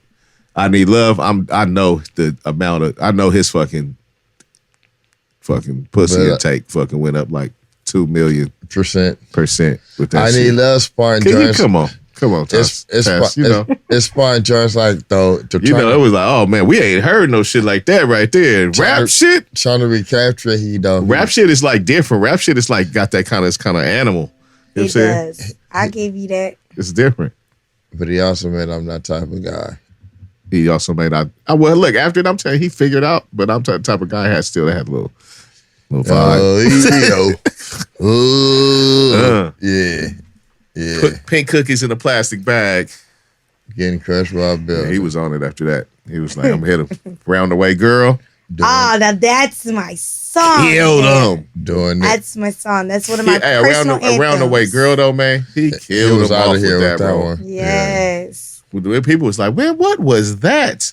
I Need Love. I know the amount of. I know his fucking pussy intake fucking went up like 2 million percent with that. I shit. Need Love sparring joints. Come on, Taz. It's sparring joints like though. It was like, oh man, we ain't heard no shit like that right there. Rap shit, trying to recapture Rap shit is like different. Rap shit is like got that kind of animal. You know what I'm It saying? does. I give you that. It's different. But he also made I'm that type of guy. He also made well, look, after it, I'm telling you, he figured out, but I'm the type of guy had a little vibe. Yeah. Put pink cookies in a plastic bag. Getting crushed by a bill. Yeah, he was on it after that. He was like, I'm gonna hit him. Round the way, girl. Now that's my song. Killed him. Doing it. That's my song. That's one of my personal around the way, girl, though, man. He killed him off with that, bro. Yes. Yeah. People was like, man, what was that?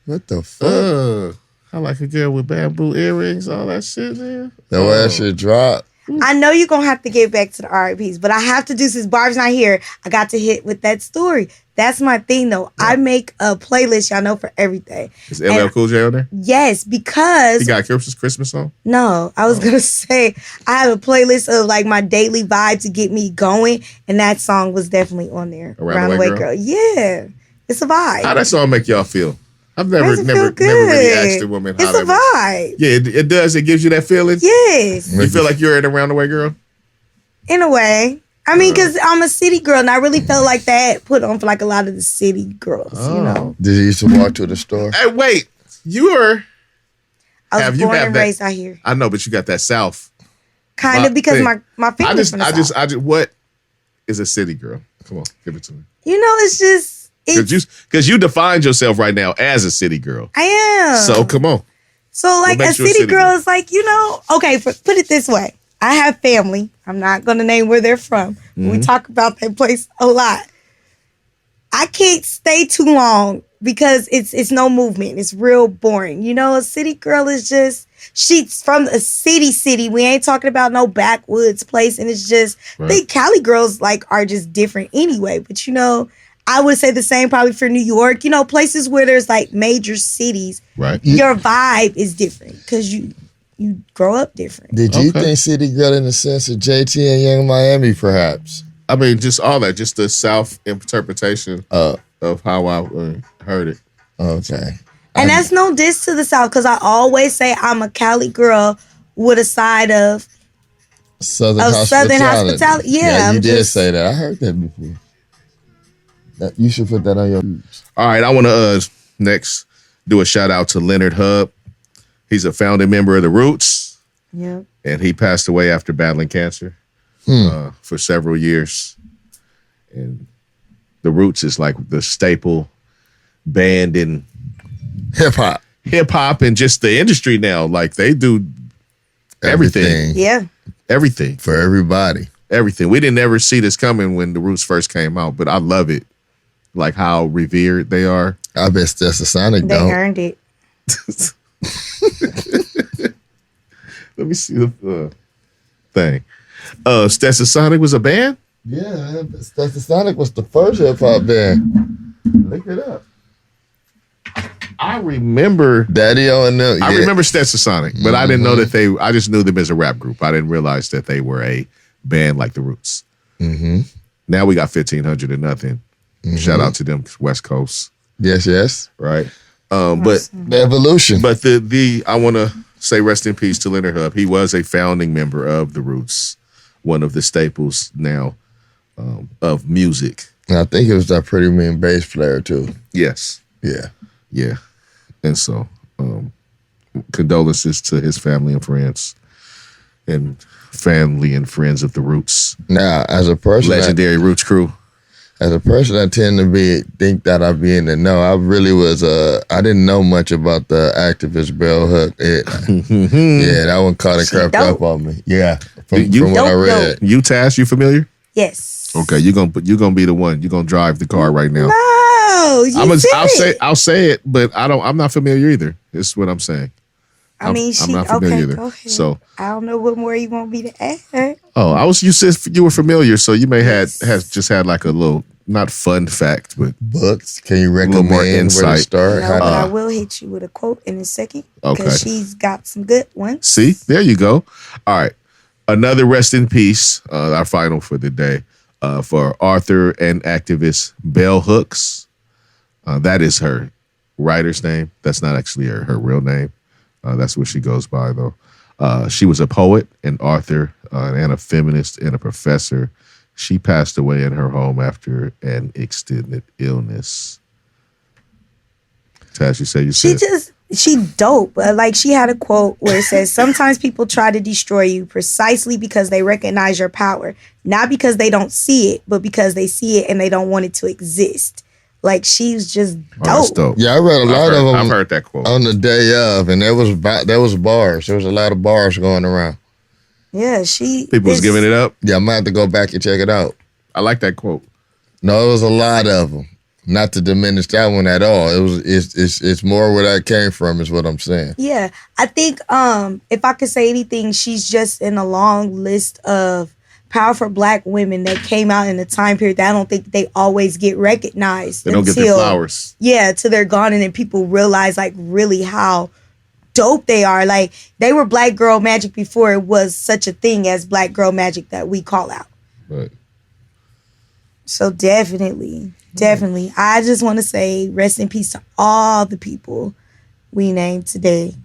What the fuck? I like a girl with bamboo earrings, all that shit, man. That way that shit dropped. I know you're going to have to get back to the RIPs, but I have to do, since Barb's not here, I got to hit with that story. That's my thing, though. Yeah. I make a playlist, y'all know, for everything. Is LL Cool J on there? Yes, because... He got a Christmas song? No, I was going to say, I have a playlist of like my daily vibe to get me going, and that song was definitely on there. Around the Way Girl? Yeah, it's a vibe. How that song make y'all feel? I've never really asked a woman how it's a vibe. Yeah, it does. It gives you that feeling? Yes. You feel like you're an Around the Way girl? In a way. I mean, because I'm a city girl, and I really felt like that put on for like a lot of the city girls, you know? Did you used to walk to the store? Hey, wait. You were... I was born and raised out here. I know, but you got that South. Kind of, because my family's from the South. What is a city girl? Come on, give it to me. You know, it's Because you defined yourself right now as a city girl. I am. So come on. So like a city girl is like, okay, put it this way. I have family. I'm not going to name where they're from. We talk about that place a lot. I can't stay too long because it's no movement. It's real boring. A city girl is just, she's from a city. We ain't talking about no backwoods place. And it's just, I think Cali girls are just different anyway. But I would say the same probably for New York. Places where there's major cities. Right. Your vibe is different because you grow up different. Did you think city girl in the sense of JT and Young Miami, perhaps? I mean, just all that, just the South interpretation of how I heard it. Okay. And that's no diss to the South because I always say I'm a Cali girl with a side of Southern hospitality. Yeah, you did say that. I heard that before. You should put that on your. All right, I want to next do a shout out to Leonard Hub. He's a founding member of the Roots. Yep. And he passed away after battling cancer for several years. And the Roots is like the staple band in hip hop and just the industry now. Like they do everything. Yeah. Everything. For everybody. Everything. We didn't ever see this coming when the Roots first came out, but I love it. Like how revered they are. I bet Stetsasonic They earned it. Let me see the thing. Stetsasonic was a band? Yeah, Stetsasonic was the first hip hop band. Look it up. I remember Daddy-O and them. I remember Stetsasonic, but I didn't know that I just knew them as a rap group. I didn't realize that they were a band like the Roots. Mm-hmm. Now we got 1500 and nothing. Mm-hmm. Shout out to them, West Coast. Yes. Right. But the evolution. But I want to say rest in peace to Leonard Hub. He was a founding member of the Roots, one of the staples now of music. And I think it was that Pretty Mean bass player too. Yes. Yeah. And so, condolences to his family and friends, and family and friends of the Roots. Now, as a person, legendary Roots crew. As a person, I tend to think that I be in the know. I really was. I didn't know much about the activist Bell Hook. Yeah, that one caught and crept up on me. Yeah, from what I read. UTAS, you familiar? Yes. Okay, you're gonna be the one. You're gonna drive the car right now. No, I'll say it, but I'm not familiar either. This is what I'm saying. I'm not familiar either. Go ahead. So I don't know what more you want me to add. Oh, you said you were familiar, so you may have just had like a little not fun fact, but books. Can you recommend more insight? Where to start? No, but I will hit you with a quote in a second because she's got some good ones. See, there you go. All right, another rest in peace. Our final for the day for author and activist Bell Hooks. That is her writer's name. That's not actually her real name. That's what she goes by, though. She was a poet, an author, and a feminist, and a professor. She passed away in her home after an extended illness. Taz, she dope. Like she had a quote where it says, "Sometimes people try to destroy you precisely because they recognize your power, not because they don't see it, but because they see it and they don't want it to exist." Like she's just dope. Oh, that's dope. Yeah, I read a lot of them. I've heard that quote on the day of, and there was bars. There was a lot of bars going around. Yeah, people was giving it up. Yeah, I might have to go back and check it out. I like that quote. No, it was a lot of them. Not to diminish that one at all. It's more where that came from, is what I'm saying. Yeah, I think if I could say anything, she's just in a long list of powerful Black women that came out in a time period that I don't think they always get recognized. They don't get their flowers. Yeah, till they're gone, and then people realize like really how dope they are. Like they were Black girl magic before it was such a thing as Black girl magic that we call out. Right. So definitely. I just want to say rest in peace to all the people we named today.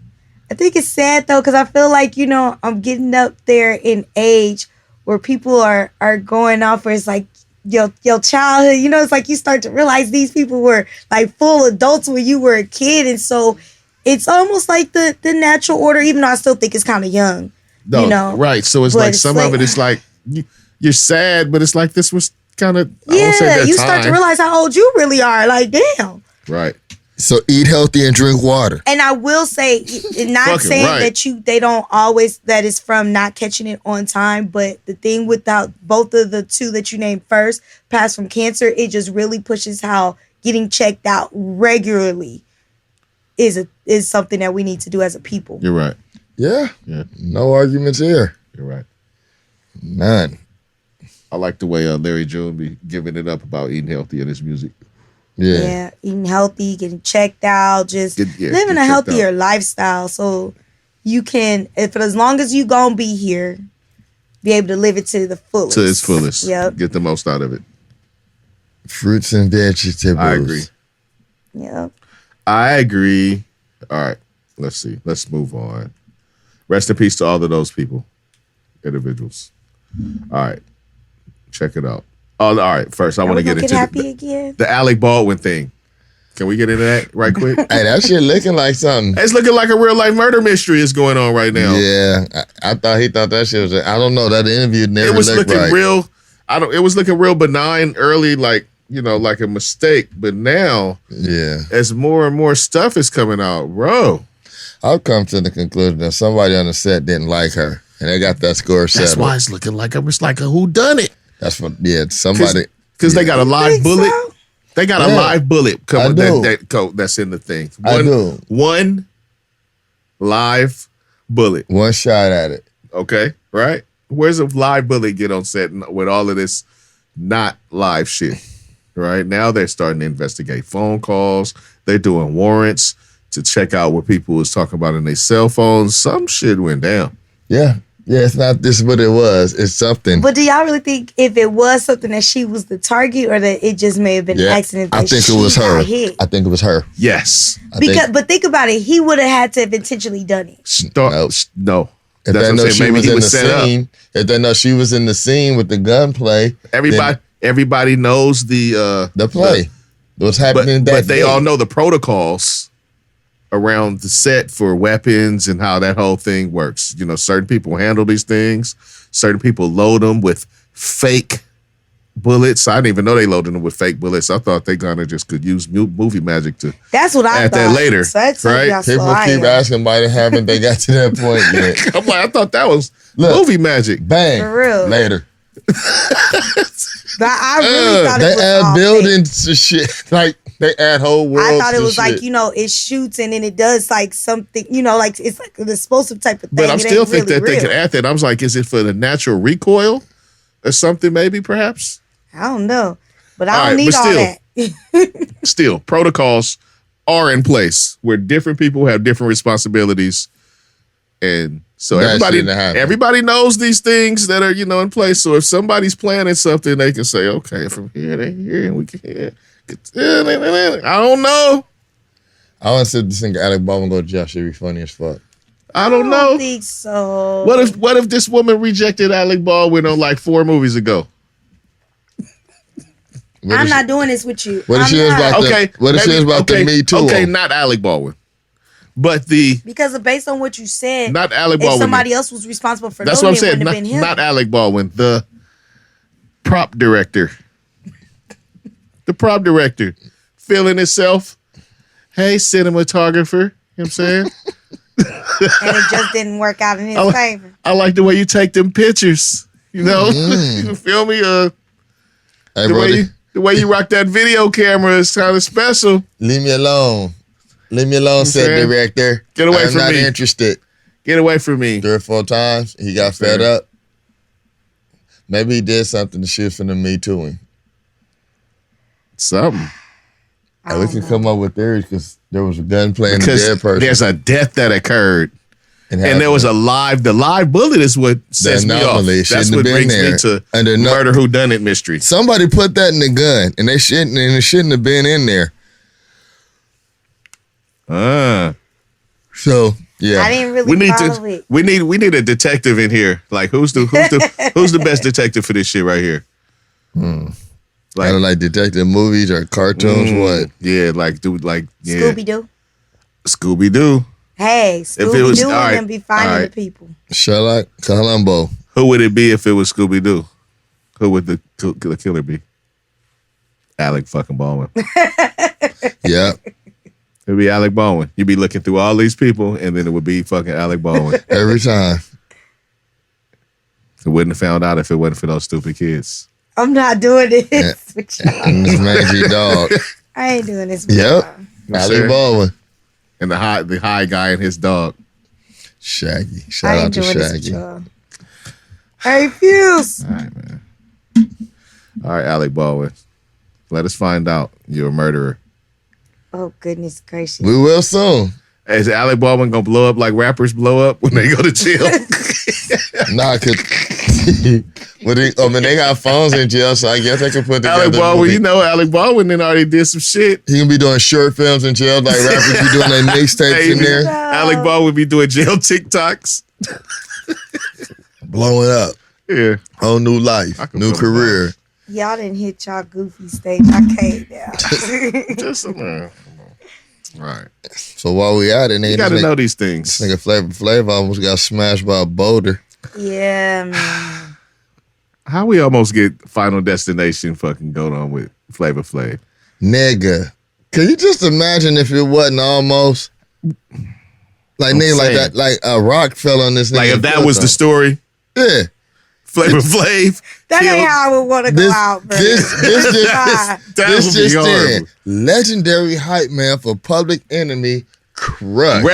I think it's sad though, because I feel like, I'm getting up there in age where people are going off where it's like your childhood, it's like you start to realize these people were like full adults when you were a kid. And so it's almost like the natural order, even though I still think it's kind of young. No, right. So it's like some of it, it's like you're sad, but it's like this was kind of you start to realize how old you really are. Like, damn. Right. So eat healthy and drink water. And I will say, not saying that they don't always, that is from not catching it on time, but the thing with both of the two that you named first, pass from cancer, it just really pushes how getting checked out regularly is something that we need to do as a people. You're right. Yeah. No arguments here. You're right. None. I like the way Larry June be giving it up about eating healthy in his music. Yeah, eating healthy, getting checked out, just living a healthier lifestyle, so you can, as long as you gonna be here, be able to live it to the fullest. To its fullest. Yep. Get the most out of it. Fruits and vegetables. I agree. Yep. I agree. All right, let's see. Let's move on. Rest in peace to all of those people, individuals. All right, check it out. Oh, all right. First, I want to get into the Alec Baldwin thing. Can we get into that right quick? Hey, that shit looking like something. It's looking like a real life murder mystery is going on right now. Yeah, I thought he thought that shit was. I don't know. That interview never. It was looking right. real. It was looking real benign early, like like a mistake. But now, as more and more stuff is coming out, bro, I've come to the conclusion that somebody on the set didn't like her, and they got that score settled. That's why it's looking like a whodunit. That's what, somebody. Because they got a live bullet. So? They got a live bullet coming that's in the thing. One live bullet. One shot at it. Okay, right? Where's a live bullet get on set with all of this not live shit? Right? Now they're starting to investigate phone calls. They're doing warrants to check out what people was talking about in their cell phones. Some shit went down. Yeah. Yeah, it's not this what it was. It's something. But do y'all really think if it was something that she was the target or that it just may have been an accident that I think it was her. Hit? I think it was her. Yes. But think about it. He would have had to have intentionally done it. No. If they know she was in the scene, if they know she was in the scene with the gunplay, everybody knows the play. What's happening but they all know the protocols around the set for weapons and how that whole thing works. Certain people handle these things. Certain people load them with fake bullets. I didn't even know they loaded them with fake bullets. I thought they kind of just could use movie magic to That's what I add thought. that later. So that's right? People keep asking why they haven't they got to that point yet. I'm like, I thought that was movie magic. Bang. For real. Later. I really thought it was they add buildings to shit. Like they add whole worlds. I thought it was to like, shit. it shoots and then it does like something, like it's like an explosive type of thing. But I still think really that they could add that. I was like, is it for the natural recoil or something maybe perhaps? I don't know. But I don't need all that. Still, protocols are in place where different people have different responsibilities. And so everybody knows these things that are, in place. So if somebody's planning something, they can say, okay, from here to here, and we can. I don't know. I want to think Alec Baldwin go to jail. Should be funny as fuck. I don't know. I don't think so. What if this woman rejected Alec Baldwin on like 4 movies ago? I'm not doing this with you. What if she was about the Me Too? Okay, not Alec Baldwin. But because based on what you said, not Alec Baldwin. If somebody else was responsible for that's what I'm saying. Not Alec Baldwin, the prop director. The prop director feeling himself. Hey, cinematographer. You know what I'm saying? And it just didn't work out in his favor. I like the way you take them pictures. You feel me? The way you rock that video camera is kind of special. Leave me alone. Set director. Get away from me. I'm not interested. Get away from me. 3 or 4 times. He got fed up. Maybe he did something to shoot from the Me Too him. Something. And we can come up with theories because there was a gunplay and a dead person. There's a death that occurred. And there was the live bullet is what sets me off. That's what brings me to murder whodunit mystery. Somebody put that in the gun and it shouldn't have been in there. So yeah, I didn't really follow it. We need a detective in here. Like who's the best detective for this shit right here? I don't like detective movies or cartoons. What? Yeah, Scooby Doo. Hey, Scooby Doo and be finding the people. Sherlock Columbo. Who would it be if it was Scooby Doo? Who would the killer be? Alec fucking Baldwin. Yeah. It'd be Alec Baldwin. You'd be looking through all these people, and then it would be fucking Alec Baldwin. Every time. It wouldn't have found out if it wasn't for those stupid kids. I'm not doing this with y'all. And this mangy dog. I ain't doing this with Yep. y'all. Alec Baldwin. And the high guy and his dog. Shaggy. I Shout out ain't to doing this with Shaggy. y'all. I refuse. All right, man. All right, Alec Baldwin. Let us find out you're a murderer. Oh, goodness gracious. We will soon. Hey, is Alec Baldwin gonna blow up like rappers blow up when they go to jail? Nah, cause they got phones in jail, so I guess they can put together. Alec Baldwin, Alec Baldwin then already did some shit. He can be doing short films in jail, like rappers be doing their mixtapes in there. Alec Baldwin be doing jail TikToks. Blowing up. Yeah. Whole new life, new career. Y'all didn't hit y'all goofy stage. I came down. Just all right. So while we at it, You gotta know these things. Nigga Flava Flav almost got smashed by a boulder. Yeah, man. How we almost get Final Destination fucking going on with Flava Flav? Nigga. Can you just imagine if it wasn't almost? Like nigga like that, like a rock fell on this nigga. Like if that was the story, yeah. Flava Flav. That ain't how I would want to go out, bro. This just horrible. in. Legendary hype man for Public Enemy crushed.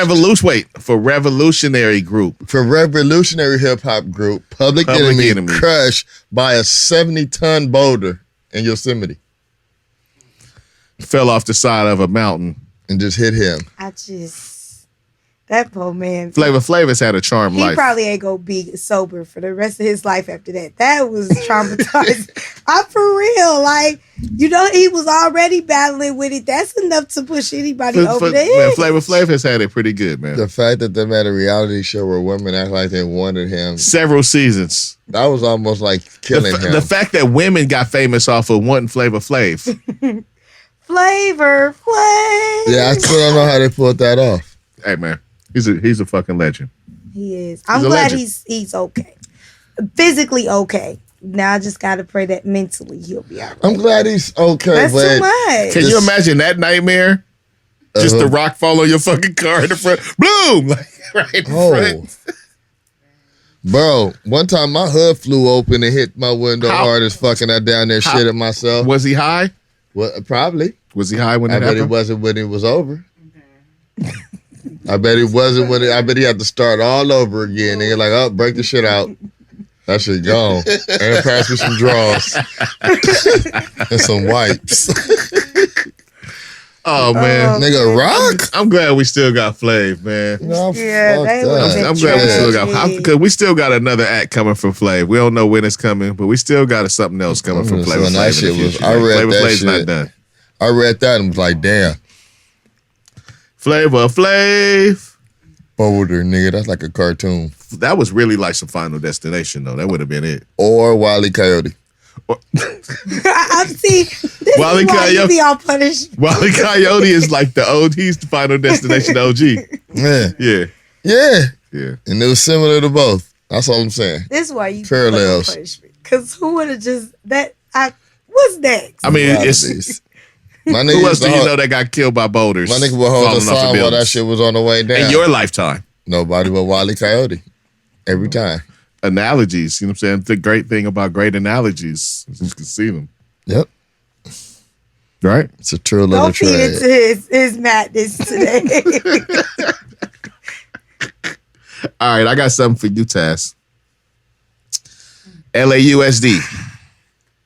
For Revolutionary Group. For revolutionary hip hop group, Public Enemy crushed by a 70-ton boulder in Yosemite. Fell off the side of a mountain. And just hit him. That poor man. Flava Flav has had a charmed life. He probably ain't gonna be sober for the rest of his life after that. That was traumatizing. I'm for real. Like, he was already battling with it. That's enough to push anybody over the edge. Man, Flava Flav has had it pretty good, man. The fact that they made a reality show where women act like they wanted him. Several seasons. That was almost like killing him. The fact that women got famous off of wanting Flava Flav. Flavor Flav. Yeah, I still don't know how they pulled that off. Hey, man. He's a fucking legend. He is. I'm glad he's okay. Physically okay. Now I just gotta pray that mentally he'll be all right. I'm glad he's okay. That's too much. Can you imagine that nightmare? Just the rock fall on your fucking car in the front. Bloom! Like, right in front. Bro, one time my hood flew open and hit my window hard as fucking. I down there shitting myself. Was he high? Well, probably. Was he high when that happened? I bet it wasn't when it was over. I bet it wasn't when I bet he had to start all over again. Nigga, like, oh, break the shit out. That shit gone. And pass me some drawers. And some wipes. Oh, man. Nigga, rock? I'm glad we still got Flav, man. No, I'm glad we still got, because we still got another act coming from Flav. We don't know when it's coming, but we still got something else coming from Flava Flav. That shit was, I read that shit. Not done. I read that and was like, damn. Flava Flav. Boulder, nigga. That's like a cartoon. That was really like some Final Destination, though. That would have been it. Or Wile E. Coyote. I've seen this. Wile E. Coyote be all punished. Wile E. Coyote is like the old. He's the Final Destination OG. Yeah. And it was similar to both. That's all I'm saying. This is why you parallels. Because who would have just what's next? I mean, it's. My nigga who else do you know that got killed by boulders? My nigga would hold the sign while that shit was on the way down. In your lifetime. Nobody but Wile E. Coyote. Every time. Analogies. You know what I'm saying? The great thing about great analogies is you can see them. Yep. Right? It's a true little Don't feed into his madness today. All right, I got something for you, Taz. LAUSD.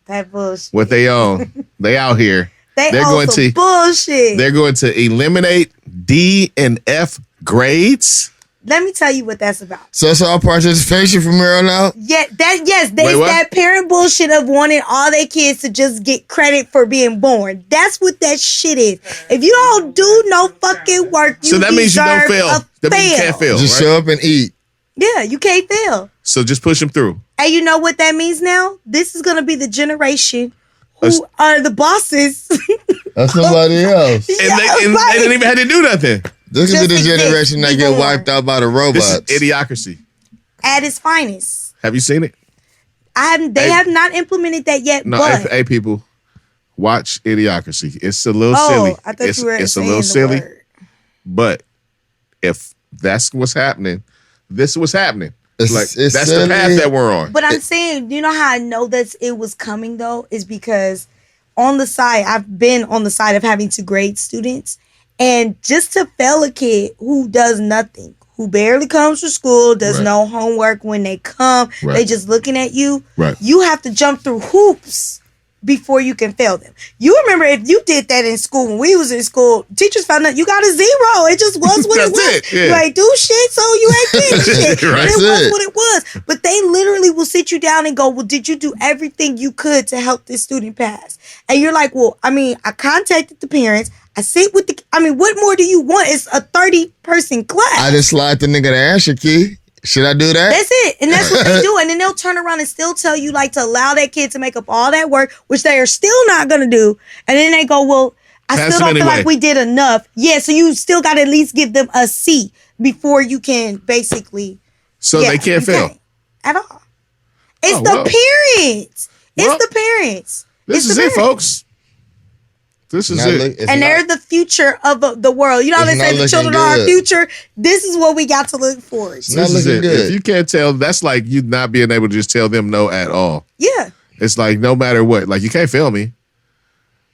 That bullshit. What they own. They out here. They're going to bullshit. They're going to eliminate D and F grades. Let me tell you what that's about. So it's all participation from here on out? Yeah, that parent bullshit of wanting all their kids to just get credit for being born. That's what that shit is. If you don't do no fucking work, you that means you don't fail. That means you can't fail. Just show up and eat. Yeah, you can't fail. So just push them through. And you know what that means now? This is going to be the generation who are the bosses. That's somebody else. And they didn't even have to do nothing. This is the generation that get wiped out by the robots. This is idiocracy. At its finest. Have you seen it? They have not implemented that yet. No, but hey, people, watch Idiocracy. It's a little silly. I thought you were it's a saying little the silly. word. But if that's what's happening, this is what's happening. It's that's silly. the path that we're on. But I'm saying, you know how I know that it was coming though? Is because on the side, I've been on the side of having to grade students. And just to fail a kid who does nothing, who barely comes to school, does no homework when they come, they just looking at you, you have to jump through hoops before you can fail them. You remember if you did that in school, when we was in school, teachers found out you got a 0. It just was what it was. You ain't do shit, so you ain't getting shit. And it was what it was. But they literally will sit you down and go, well, did you do everything you could to help this student pass? And you're like, well, I mean, I contacted the parents. I sit with what more do you want? It's a 30-person class. I just slide the nigga the answer key. Should I do that? That's it. And that's what they do. And then they'll turn around and still tell you like to allow that kid to make up all that work, which they are still not going to do. And then they go, well, I still don't feel like we did enough. Yeah, so you still got to at least give them a C before you can basically. So they can't fail? At all. It's parents. It's the parents. This is it, folks. This is it. And they're the future of the world. You know how they say the children are our future? This is what we got to look forward to. This is it. If you can't tell, that's like you not being able to just tell them no at all. Yeah. It's like no matter what. Like you can't fail me.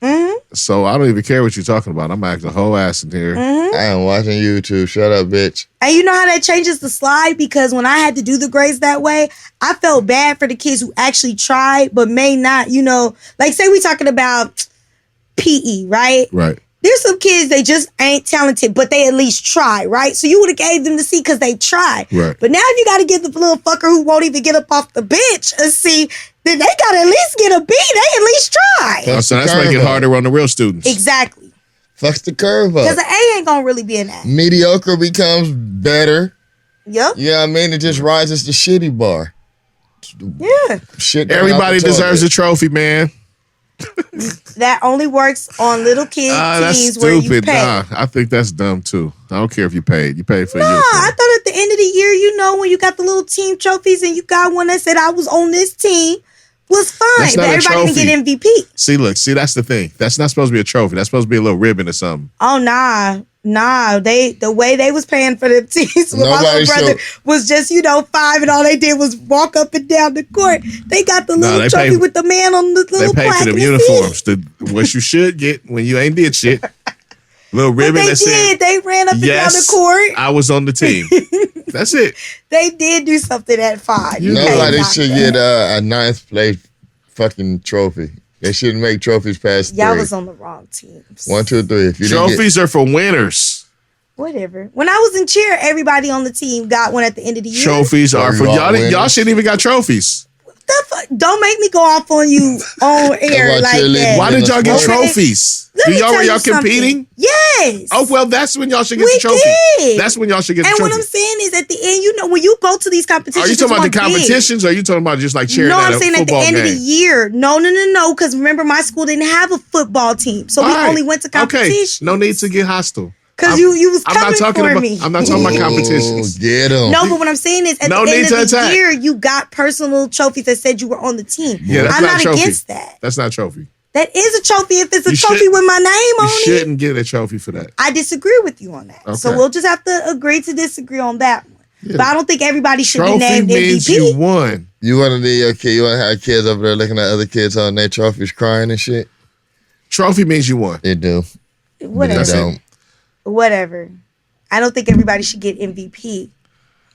Mm-hmm. So I don't even care what you're talking about. I'm acting a whole ass in here. Mm-hmm. I am watching YouTube. Shut up, bitch. And you know how that changes the slide? Because when I had to do the grades that way, I felt bad for the kids who actually tried but may not, like say we talking about PE, right? Right. There's some kids, they just ain't talented, but they at least try, right? So you would have gave them the C because they tried. Right. But now if you got to give the little fucker who won't even get up off the bench a C, then they got to at least get a B. They at least try. So that's making it harder on the real students. Exactly. Fucks the curve up. Because the A ain't going to really be an A. Mediocre becomes better. Yep. Yeah, I mean, it just rises the shitty bar. Yeah. Shit. Everybody deserves a trophy, man. That only works on little kids teams where you pay. Nah, I think that's dumb too. I don't care if you paid. You paid for your uniform. I thought at the end of the year, when you got the little team trophies and you got one that said I was on this team, was fine. That's But not a everybody can get MVP. See, that's the thing. That's not supposed to be a trophy. That's supposed to be a little ribbon or something. Oh, nah. The way they was paying for them teams with my little brother was just, 5 and all they did was walk up and down the court. They got the little trophy with the man on the little plaque. They pay for them uniforms. What you should get when you ain't did shit. Little ribbon that said, they ran up and down the court. I was on the team. That's it. They did do something at 5. Nobody should get a ninth place fucking trophy. They shouldn't make trophies past 3. Y'all was on the wrong teams. 1, 2, 3. If you trophies are for winners. Whatever. When I was in cheer, everybody on the team got one at the end of the year. Trophies are for y'all. Y'all shouldn't even got trophies. Don't make me go off on you on air like that. Why did y'all get trophies? Y'all competing? Yes. Oh, well, that's when y'all should get the trophy. Did. That's when y'all should get the trophy. And what I'm saying is at the end, when you go to these competitions. Are you talking about the competitions or are you talking about just like cheering at a football game? No, I'm saying at the end of the year. No. Because remember, my school didn't have a football team. So we only went to competitions. Okay, no need to get hostile. Because you was coming for me. I'm not talking about competitions. Get them. No, but what I'm saying is at the end of the year, you got personal trophies that said you were on the team. Yeah, that's I'm not trophy. against that. That's not a trophy. That is a trophy if it's a trophy with my name on it. You shouldn't get a trophy for that. I disagree with you on that. Okay. So we'll just have to agree to disagree on that one. Yeah. But I don't think everybody should be named means MVP. You won. You want to have kids over there looking at other kids on their trophies crying and shit? Trophy means you won. It do. Whatever. Whatever. I don't think everybody should get MVP.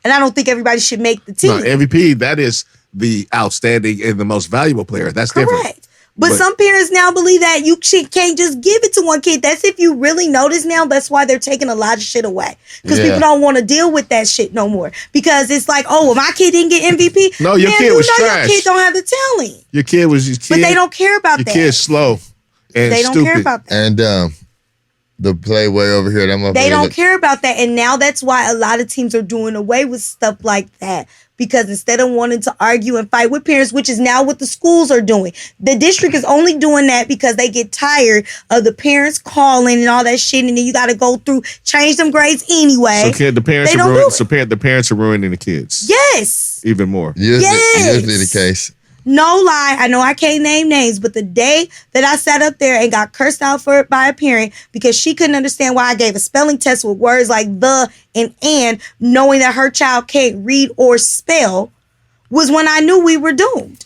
And I don't think everybody should make the team. No, MVP, that is the outstanding and the most valuable player. That's different. Correct. But some parents now believe that you can't just give it to one kid. That's if you really notice now, that's why they're taking a lot of shit away. Because people don't want to deal with that shit no more. Because it's like, well, my kid didn't get MVP. No, your kid was trash. Your kid don't have the talent. Your kid was But they don't care about that. Your kid's slow and they don't stupid. care about that. And the play way over here. They don't care about that. And now that's why a lot of teams are doing away with stuff like that. Because instead of wanting to argue and fight with parents, which is now what the schools are doing, the district is only doing that because they get tired of the parents calling and all that shit. And then you got to go through, change them grades anyway. So the parents are ruining the kids. Yes. Even more. Usually the case. No lie, I know I can't name names, but the day that I sat up there and got cursed out by a parent because she couldn't understand why I gave a spelling test with words like the and, knowing that her child can't read or spell, was when I knew we were doomed.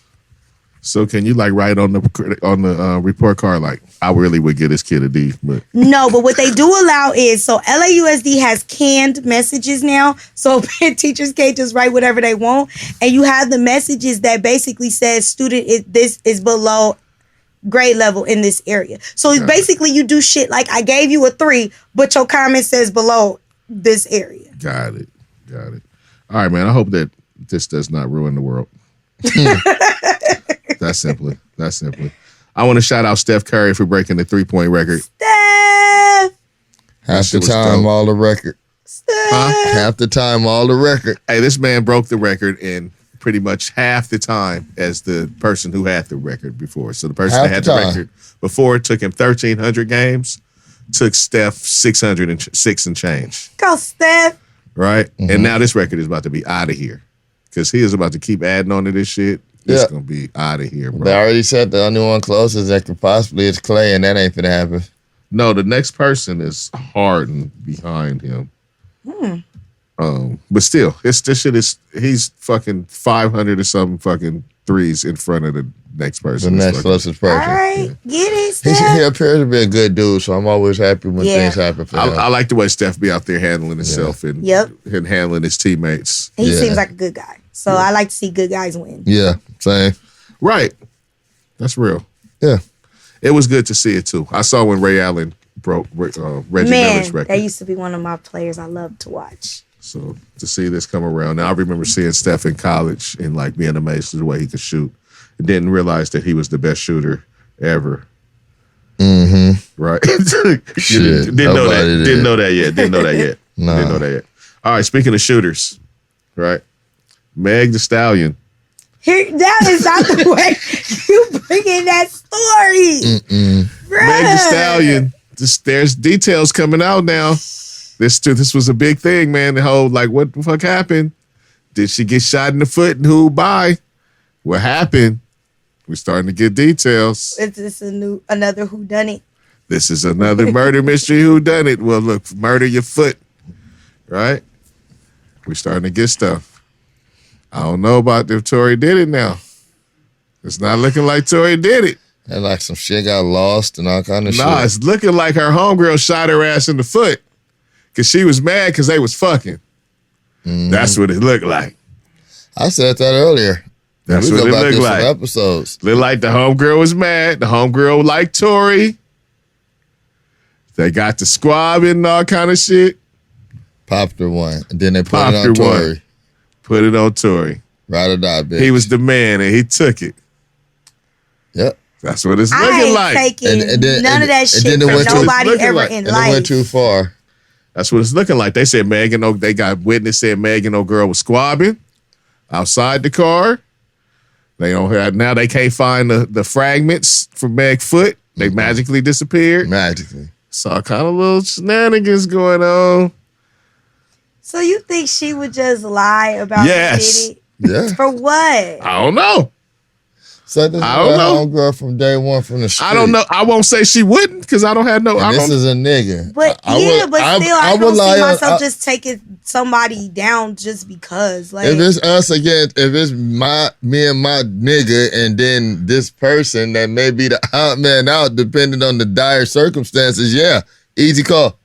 So can you like write on the report card like, I really would get this kid a D, but no, but what they do allow is, so LAUSD has canned messages now, so teachers can't just write whatever they want, and you have the messages that basically says student this is below grade level in this area. So basically you do shit like I gave you a 3, but your comment says below this area. Got it. All right, man. I hope that this does not ruin the world. That's simply. I want to shout out Steph Curry for breaking the 3-point record. Steph! Half the time, all the record. Half the time, all the record. Hey, this man broke the record in pretty much half the time as the person who had the record before. So the person that had the record before took him 1,300 games, took Steph 606 and change. Go, Steph! Right? Mm-hmm. And now this record is about to be out of here because he is about to keep adding on to this shit. It's going to be out of here, bro. They already said the only one closest that could possibly is Clay, and that ain't finna happen. No, the next person is Harden behind him. But still, this shit is, he's fucking 500 or something fucking threes in front of the next person. The next closest person. All right, get it, Steph. He appears to be a good dude, so I'm always happy when things happen for him. I like the way Steph be out there handling himself and handling his teammates. He seems like a good guy. So I like to see good guys win. Yeah, same. Right. That's real. Yeah. It was good to see it, too. I saw when Ray Allen broke Reggie Miller's record. That used to be one of my players I love to watch. So to see this come around. Now, I remember seeing Steph in college and like being amazed at the way he could shoot. And didn't realize that he was the best shooter ever. Mm-hmm. Right? Didn't know that yet. Didn't know that yet. All right, speaking of shooters, right? Meg Thee Stallion. That is not the way you bring in that story. Meg Thee Stallion. There's details coming out now. This was a big thing, man. The whole, like, what the fuck happened? Did she get shot in the foot and who by? What happened? We're starting to get details. Is this another whodunit? This is another murder mystery whodunit. Well, look, murder your foot, right? We're starting to get stuff. I don't know about if Tory did it now. It's not looking like Tory did it. And like some shit got lost and all kind of shit. Nah, it's looking like her homegirl shot her ass in the foot because she was mad because they was fucking. That's what it looked like. I said that earlier. That's what it looked like. Episodes. Looked like the homegirl was mad. The homegirl liked Tory. They got the squab and all kind of shit. Popped her one. And then they put it on Tory. Put it on Tory. Ride or die, bitch. He was the man and he took it. Yep. That's what it's looking like. I ain't taking none of that shit from nobody ever in life. It went too far. That's what it's looking like. They said they got witness said Meg and no girl was squabbing outside the car. They don't have, now they can't find the fragments from Meg's foot. They magically disappeared. Magically. Saw kind of little shenanigans going on. So you think she would just lie about it? Yeah. For what? I don't know. So this is a homegirl from day one from the street. I don't know. I won't say she wouldn't because I don't have no. This is a nigga. But still, I don't see myself just taking somebody down just because. Like, if it's us against, if it's me and my nigga, and then this person that may be the odd man out, depending on the dire circumstances. Yeah, easy call.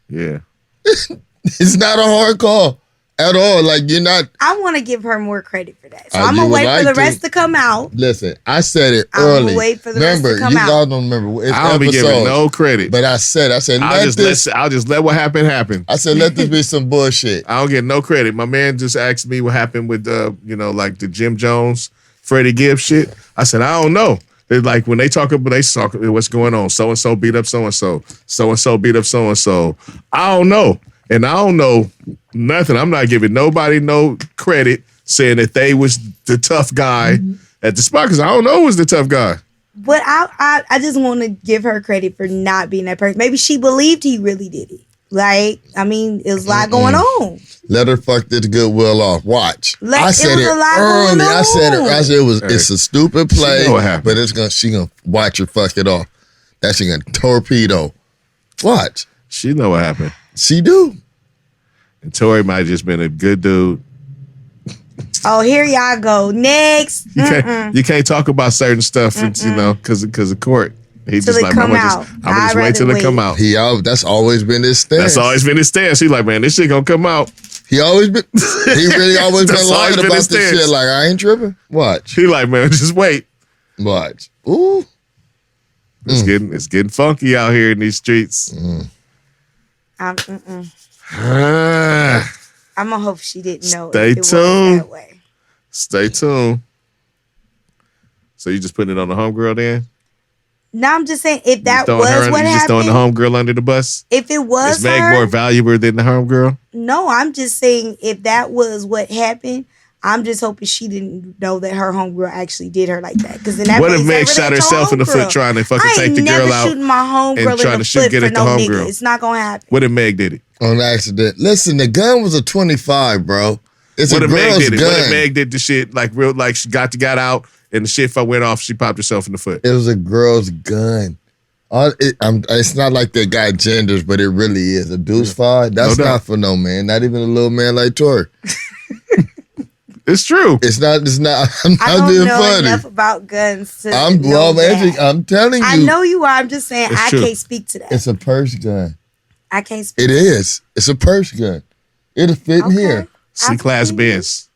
Yeah, it's not a hard call. At all, like you're not. I want to give her more credit for that, so I'm gonna wait for the rest to come out. Listen, I said it early. I'm gonna wait for the rest to come out. You all don't remember. It's I don't be giving no credit, but I said, I'll just let what happened happen. I said, let this be some bullshit. I don't get no credit. My man just asked me what happened with like the Jim Jones, Freddie Gibbs shit. I said I don't know. They're like when they talk what's going on. So and so beat up so and so. So and so beat up so and so. I don't know. And I don't know nothing. I'm not giving nobody no credit saying that they was the tough guy at the spot because I don't know who was the tough guy. But I just want to give her credit for not being that person. Maybe she believed he really did it. Like, I mean, it was a lot going on. Let her fuck this goodwill off. Watch. I said it early. I said it's a stupid play, but she gonna watch her fuck it off. That she gonna torpedo. Watch. She know what happened. She do. And Tory might have just been a good dude. Oh, here y'all go. Next. You can't talk about certain stuff, because of court. He just like, I'm gonna just wait till it come out. That's always been his stance. He's like, man, this shit gonna come out. He really always been lying about this shit. Like, I ain't tripping. Watch. He like, man, just wait. Watch. Ooh. It's getting funky out here in these streets. I'm gonna hope she didn't know. Stay tuned. That way. Stay tuned. So you just putting it on the homegirl then? No, I'm just saying if that was what happened. You just throwing the homegirl under the bus? If it was is Meg more valuable than the homegirl? No, I'm just saying if that was what happened, I'm just hoping she didn't know that her homegirl actually did her like that. Because what if Meg shot herself in the foot trying to fucking take the girl out? Shooting my homegirl in the foot for no nigga. It's not gonna happen. What if Meg did it? On accident. Listen, the gun was a 25, bro. It's what a girl's gun. What if Meg did the shit like she got out and the shit went off, she popped herself in the foot? It was a girl's gun. It's not like they got genders, but it really is. A deuce five, that's not for no man. Not even a little man like Tory. It's true. It's not. I'm not being funny. I don't know enough about guns to I'm telling you. I know you are. I'm just saying I can't speak to that. It's a purse gun. I can't speak. It is. It's a purse gun. It'll fit in here. C-class Benz.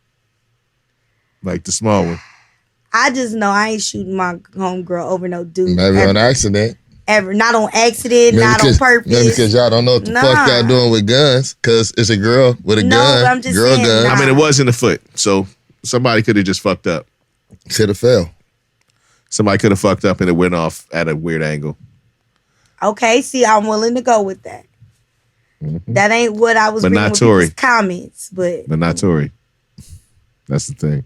Like the small one. I just know I ain't shooting my homegirl over no dude. Maybe on accident. Ever. Not on accident, not on purpose. Maybe because y'all don't know what the fuck y'all doing with guns. Because it's a girl with a gun. But I'm just saying, gun. I mean, it was in the foot. So somebody could have just fucked up. Could have fell. Somebody could have fucked up and it went off at a weird angle. Okay, see, I'm willing to go with that. Mm-hmm. That ain't what I was reading with Tory comments. But not Tory. That's the thing.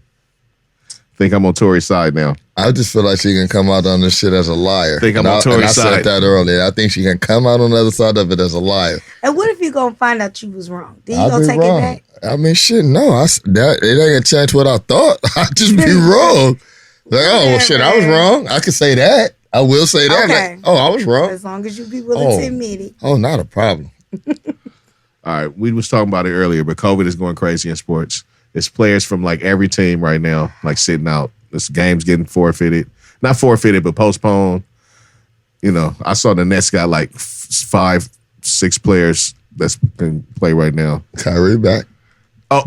I think I'm on Tory's side now. I just feel like she can come out on this shit as a liar. I think I'm on Tory's side. I said that earlier. I think she can come out on the other side of it as a liar. And what if you gonna find out you was wrong? Then you gonna take it back? I mean, shit, no. It ain't gonna change what I thought. I'd just be wrong. Like, shit, I was wrong. I could say that. I will say that. Okay. Like, I was wrong. As long as you be willing to admit it. Oh, not a problem. All right, we was talking about it earlier, but COVID is going crazy in sports. It's players from like every team right now, like sitting out. This game's getting forfeited. Not forfeited, but postponed. You know, I saw the Nets got like 5-6 players that's can play right now. Kyrie back. Oh,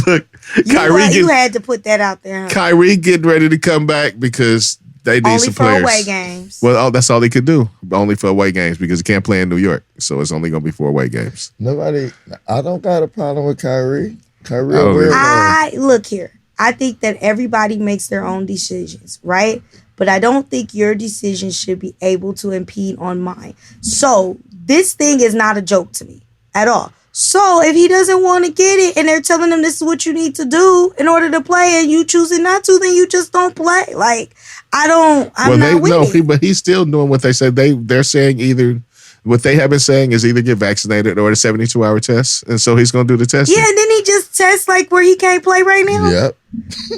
look. You had to put that out there. Huh? Kyrie getting ready to come back because they need some players. Only for away games. Well, that's all they could do. Only for away games because he can't play in New York. So it's only going to be for away games. I don't got a problem with Kyrie. Look here. I think that everybody makes their own decisions, right? But I don't think your decision should be able to impede on mine. So this thing is not a joke to me at all. So if he doesn't want to get it and they're telling him this is what you need to do in order to play and you choosing not to, then you just don't play. Like, but he's still doing what they said. They're saying either what they have been saying is either get vaccinated or the 72-hour test. And so he's going to do the test. Yeah, and then he just tests like where he can't play right now. Yep.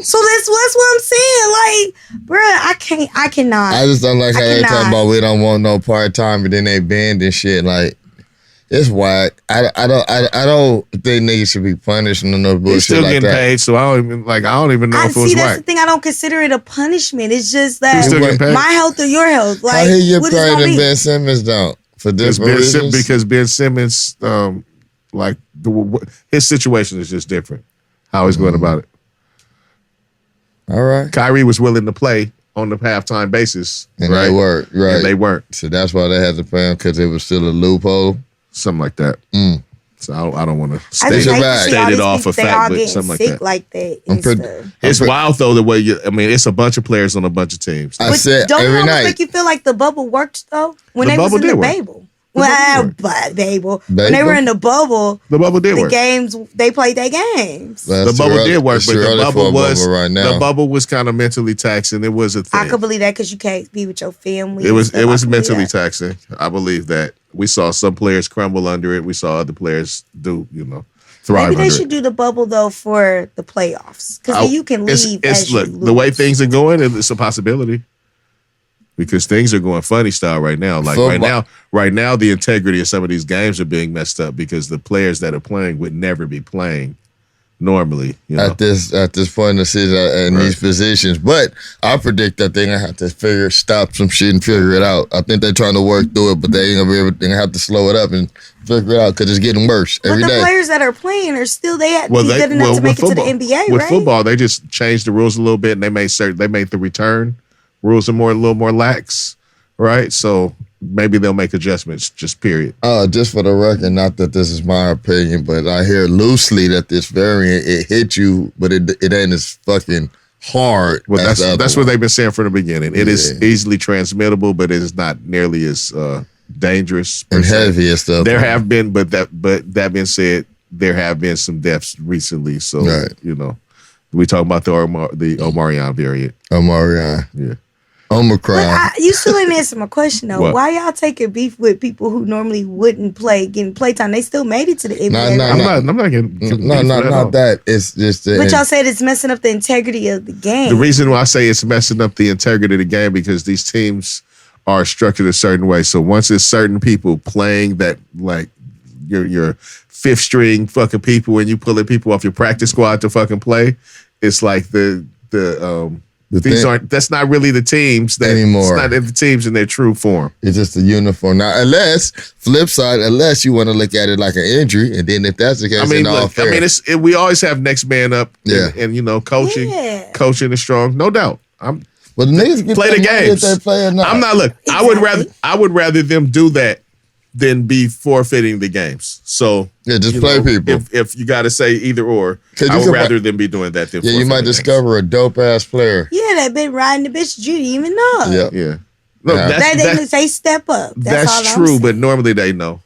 So that's what I'm saying. Like, bruh, I cannot. I just don't like how they talk about we don't want no part-time, but then they banned and shit. Like, it's whack. I don't think niggas should be punished and no bullshit. He's still like getting paid, so I don't even know if it was whack. That's the thing. I don't consider it a punishment. It's just that my health or your health. Like, how he get paid and Ben Simmons don't? For different reasons? Because Ben Simmons, his situation is just different. How he's going about it. All right. Kyrie was willing to play on the halftime basis. And they weren't. Right. And they weren't. So that's why they had to pay him because it was still a loophole. Something like that. So I don't want to state it off a fact, but something like that. It's wild though the way it's a bunch of players on a bunch of teams. I said don't every it night. Make you feel like the bubble worked though when the they was in the Babel. Babel. When they were in the bubble did work. Games they played their games. The bubble did work, but the bubble was kind of mentally taxing. It was a thing. I could believe that because you can't be with your family. It was mentally taxing. I believe that. We saw some players crumble under it. We saw other players do, thrive Maybe they under should it. do the bubble though for the playoffs because you can leave as look, you lose. the way things are going, it's a possibility. Because things are going funny style right now. Like right now, the integrity of some of these games are being messed up because the players that are playing would never be playing normally. At this point in the season in these positions. But I predict that they're gonna have to stop some shit and figure it out. I think they're trying to work through it, but they ain't gonna be able. They're gonna have to slow it up and figure it out because it's getting worse every day. But the players that are playing are still they had to be good enough to make it to the NBA, with right? football, they just changed the rules a little bit and they made the return rules are a little more lax. Right, so maybe they'll make adjustments. Just period. Just for the record, not that this is my opinion, but I hear loosely that this variant it hit you, but it ain't as fucking hard. Well, that's what they've been saying from the beginning. It is easily transmittable, but it is not nearly as dangerous and heavy and stuff. There have been, but that being said, there have been some deaths recently. So we talking about the Omarion variant. Omarion, yeah. Omicron. But you still didn't answer my question though. What? Why y'all taking beef with people who normally wouldn't play, getting playtime? They still made it to the NBA. I'm not getting not that. It's just. But y'all said it's messing up the integrity of the game. The reason why I say it's messing up the integrity of the game because these teams are structured a certain way. So once it's certain people playing that, like your fifth string fucking people, and you pulling people off your practice squad to fucking play, it's like that's not really the teams anymore. It's not the teams in their true form. It's just a uniform. Now, unless you want to look at it like an injury, and then if that's the case, we always have next man up. Yeah. And coaching is strong, no doubt. Well, the niggas get play the games. They play or not. I'm not look. Exactly. I would rather them do that than be forfeiting the games. So just play people. If you got to say either or, I would rather them be doing that than you might discover a dope ass player. Yeah, they've been riding the bitch you didn't even know. Yeah. No, they step up. That's true, but normally they know.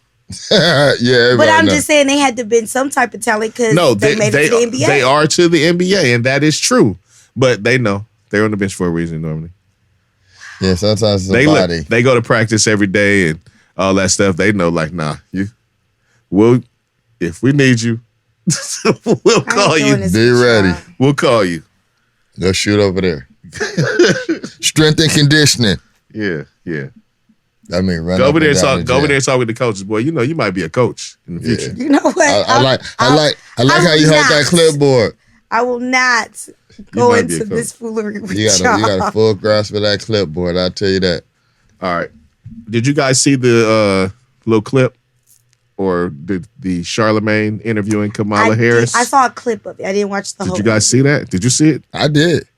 But I'm just saying they had to been some type of talent because they made it to the NBA. They are to the NBA, and that is true. But they know they're on the bench for a reason normally. Yeah, sometimes it's a body. They go to practice every day and all that stuff. They know, like, nah, if we need you, we'll call you. Be ready. We'll call you. Go shoot over there. Strength and conditioning. Yeah. I mean, run go over there and talk with the coaches. Boy, you might be a coach in the future. You know what? I like how you hold that clipboard. I will not go into this foolery with you got a full grasp of that clipboard. I'll tell you that. All right. Did you guys see the little clip or the Charlemagne interviewing Kamala Harris? I saw a clip of it. I didn't watch the whole. Did you guys see that? Did you see it? I did.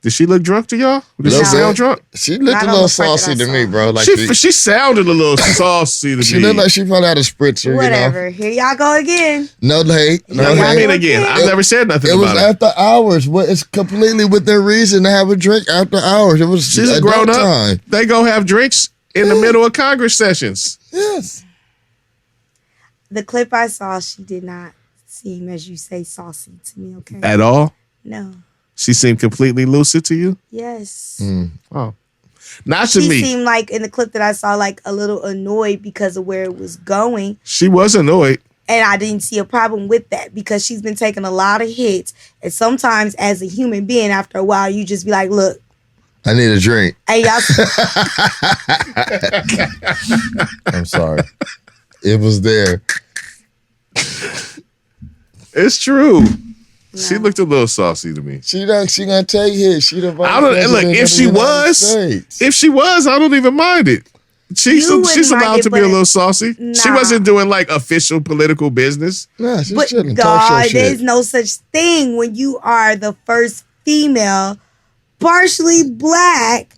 Did she look drunk to y'all? Did she sound drunk? She looked a little saucy to me, bro. Like she sounded a little saucy to me. She looked like she probably had a spritzer. Whatever. Here y'all go again. No hate. I mean, again, I've never said nothing about it. It was after hours. It's completely within reason to have a drink after hours. It was she's grown up. Time. They go have drinks in the middle of Congress sessions. Yes. The clip I saw, she did not seem, as you say, saucy to me, okay? At all? No. She seemed completely lucid to you? Yes. Oh. Not to me. She seemed like, in the clip that I saw, like a little annoyed because of where it was going. She was annoyed. And I didn't see a problem with that because she's been taking a lot of hits. And sometimes as a human being, after a while, you just be like, look. I need a drink. Hey, y'all. I'm sorry. It was there. It's true. No. She looked a little saucy to me. She gonna take hits. She the vice president. If she was, I don't even mind it. She's allowed to be a little saucy. Nah. She wasn't doing like official political business. Nah, she's but chilling. God, there's no such thing when you are the first female, partially black.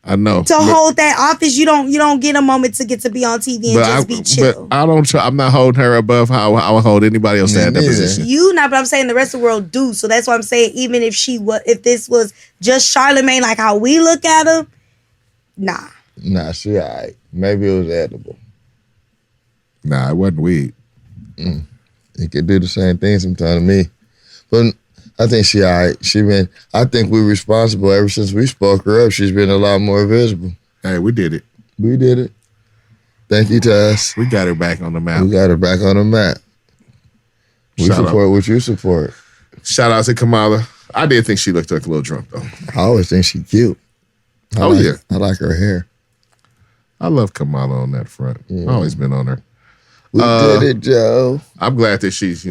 I know. To hold that office, you don't get a moment to get to be on TV and just be chill. But I'm not holding her above how I would hold anybody else at that position. You not, but I'm saying the rest of the world do. So that's why I'm saying even if this was just Charlemagne, like how we look at him, nah. Nah, she all right. Maybe it was edible. Nah, it wasn't weed. It could do the same thing sometimes to me. But I think she all right. I think we're responsible ever since we spoke her up. She's been a lot more visible. Hey, we did it. We did it. Thank you, Taz. We got her back on the map. We got her back on the map. We support what you support. Shout out to Kamala. I did think she looked like a little drunk, though. I always think she's cute. I like her hair. I love Kamala on that front. I've always been on her. We did it, Joe. I'm glad that she's,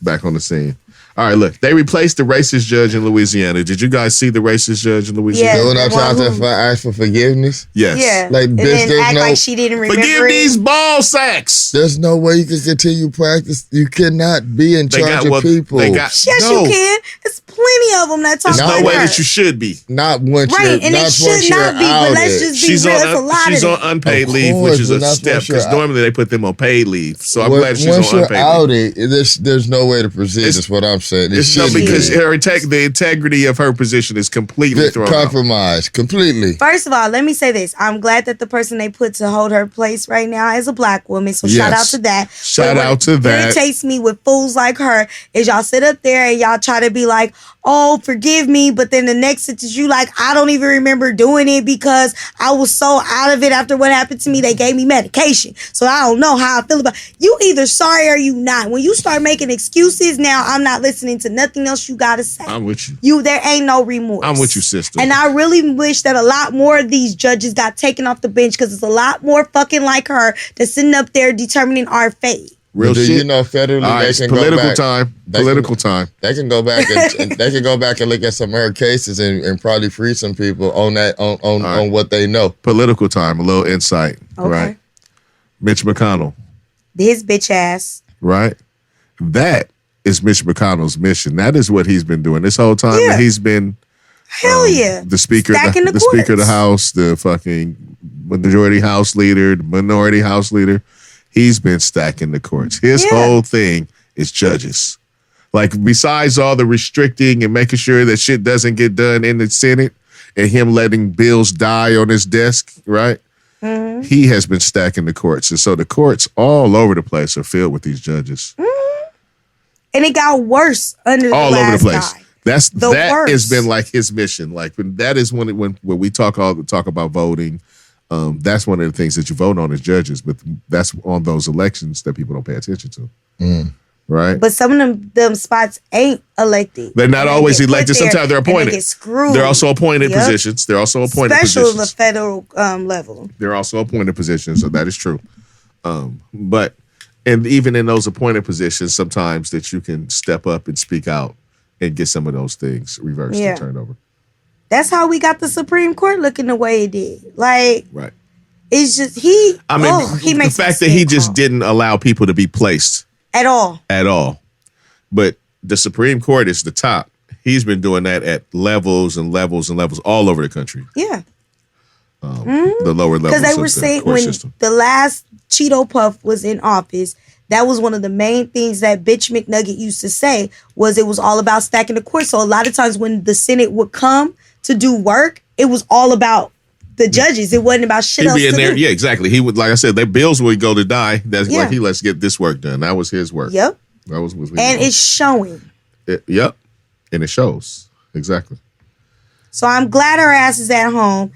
back on the scene. All right, look, they replaced the racist judge in Louisiana. Did you guys see the racist judge in Louisiana? Yeah, Going up trying to ask for forgiveness? Yes. Yeah. Like, and bitch, then act like she didn't remember Forgive it. these ball sacks. There's no way you can continue practice. You cannot be in charge of people. Yes, you can. There's plenty of them that talk There's like no way her. that you should be. Not once Right, you're, and not it should not be, but let's just be real. There's a lot She's of on it. unpaid Of leave, course, which is but a that's step, once you're because normally they put them on paid leave. So I'm glad she's once on you're unpaid out leave. there's no way to proceed, is what I'm saying. It's no, because the integrity of her position is completely thrown out. Compromised, completely. First of all, let me say this. I'm glad that the person they put to hold her place right now is a black woman. So shout out to that. Shout out to that. What irritates me with fools like her is y'all sit up there and y'all try to be like, oh, forgive me. But then the next sentence, you like, I don't even remember doing it because I was so out of it after what happened to me. They gave me medication. So I don't know how I feel about it. You either sorry or you not. When you start making excuses, now I'm not listening to nothing else you got to say. I'm with you. There ain't no remorse. I'm with you, sister. And I really wish that a lot more of these judges got taken off the bench because it's a lot more fucking like her that's sitting up there determining our fate. Real shit. You know, federally, right, they can political go back. time. They can go back and they can go back and look at some of her cases and probably free some people on that on what they know. Political time, a little insight. Okay. Right. Mitch McConnell. His bitch ass. Right. That is Mitch McConnell's mission. That is what he's been doing this whole time. Yeah. He's been Hell yeah. the speaker, the speaker of the House, the fucking majority House leader, the minority House leader. He's been stacking the courts. His whole thing is judges. Like, besides all the restricting and making sure that shit doesn't get done in the Senate and him letting bills die on his desk, right? Mm-hmm. He has been stacking the courts. And so the courts all over the place are filled with these judges. Mm-hmm. And it got worse under the all last over the place. guy. That worst. has been like his mission. Like, that is when we talk about voting. That's one of the things that you vote on as judges, but that's on those elections that people don't pay attention to. Right? But some of them spots ain't elected. They're not always elected. Sometimes they're appointed. They get screwed. They're also appointed positions. They're also appointed Especially positions. on the federal level. They're also appointed positions, so that is true. But even in those appointed positions, sometimes that you can step up and speak out and get some of those things reversed and turned over. That's how we got the Supreme Court looking the way it did. Like, right. It's just he makes the fact that he just didn't allow people to be placed at all. But the Supreme Court is the top. He's been doing that at levels and levels and levels all over the country. Yeah. The lower levels. Because they were saying when the last Cheeto Puff was in office, that was one of the main things that Bitch McNugget used to say was it was all about stacking the court. So a lot of times when the Senate would come to do work, it was all about the judges. It wasn't about shit else to do. Yeah, exactly. He would, like I said, their bills would go to die. That's like, let's get this work done. That was his work. Yep. That was and it's showing. Yep. And it shows. Exactly. So I'm glad her ass is at home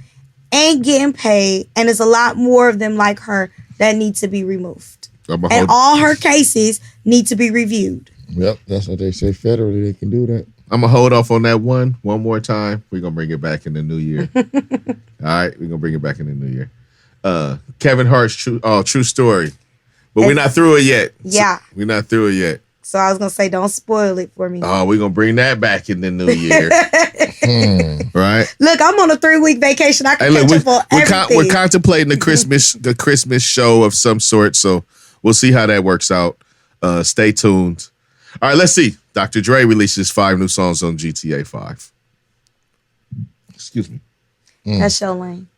and getting paid. And there's a lot more of them like her that need to be removed. And all her cases need to be reviewed. Yep, that's what they say federally. They can do that. I'm going to hold off on that one more time. We're going to bring it back in the new year. All right? We're going to bring it back in the new year. Kevin Hart's true story. But we're not through it yet. Yeah. So we're not through it yet. So I was going to say, don't spoil it for me. Oh, we're going to bring that back in the new year. Right? Look, I'm on a 3-week vacation. I can catch up on everything. We're contemplating the Christmas show of some sort. So we'll see how that works out. Stay tuned. All right, let's see. Dr. Dre releases 5 new songs on GTA 5. Excuse me. That's your lane.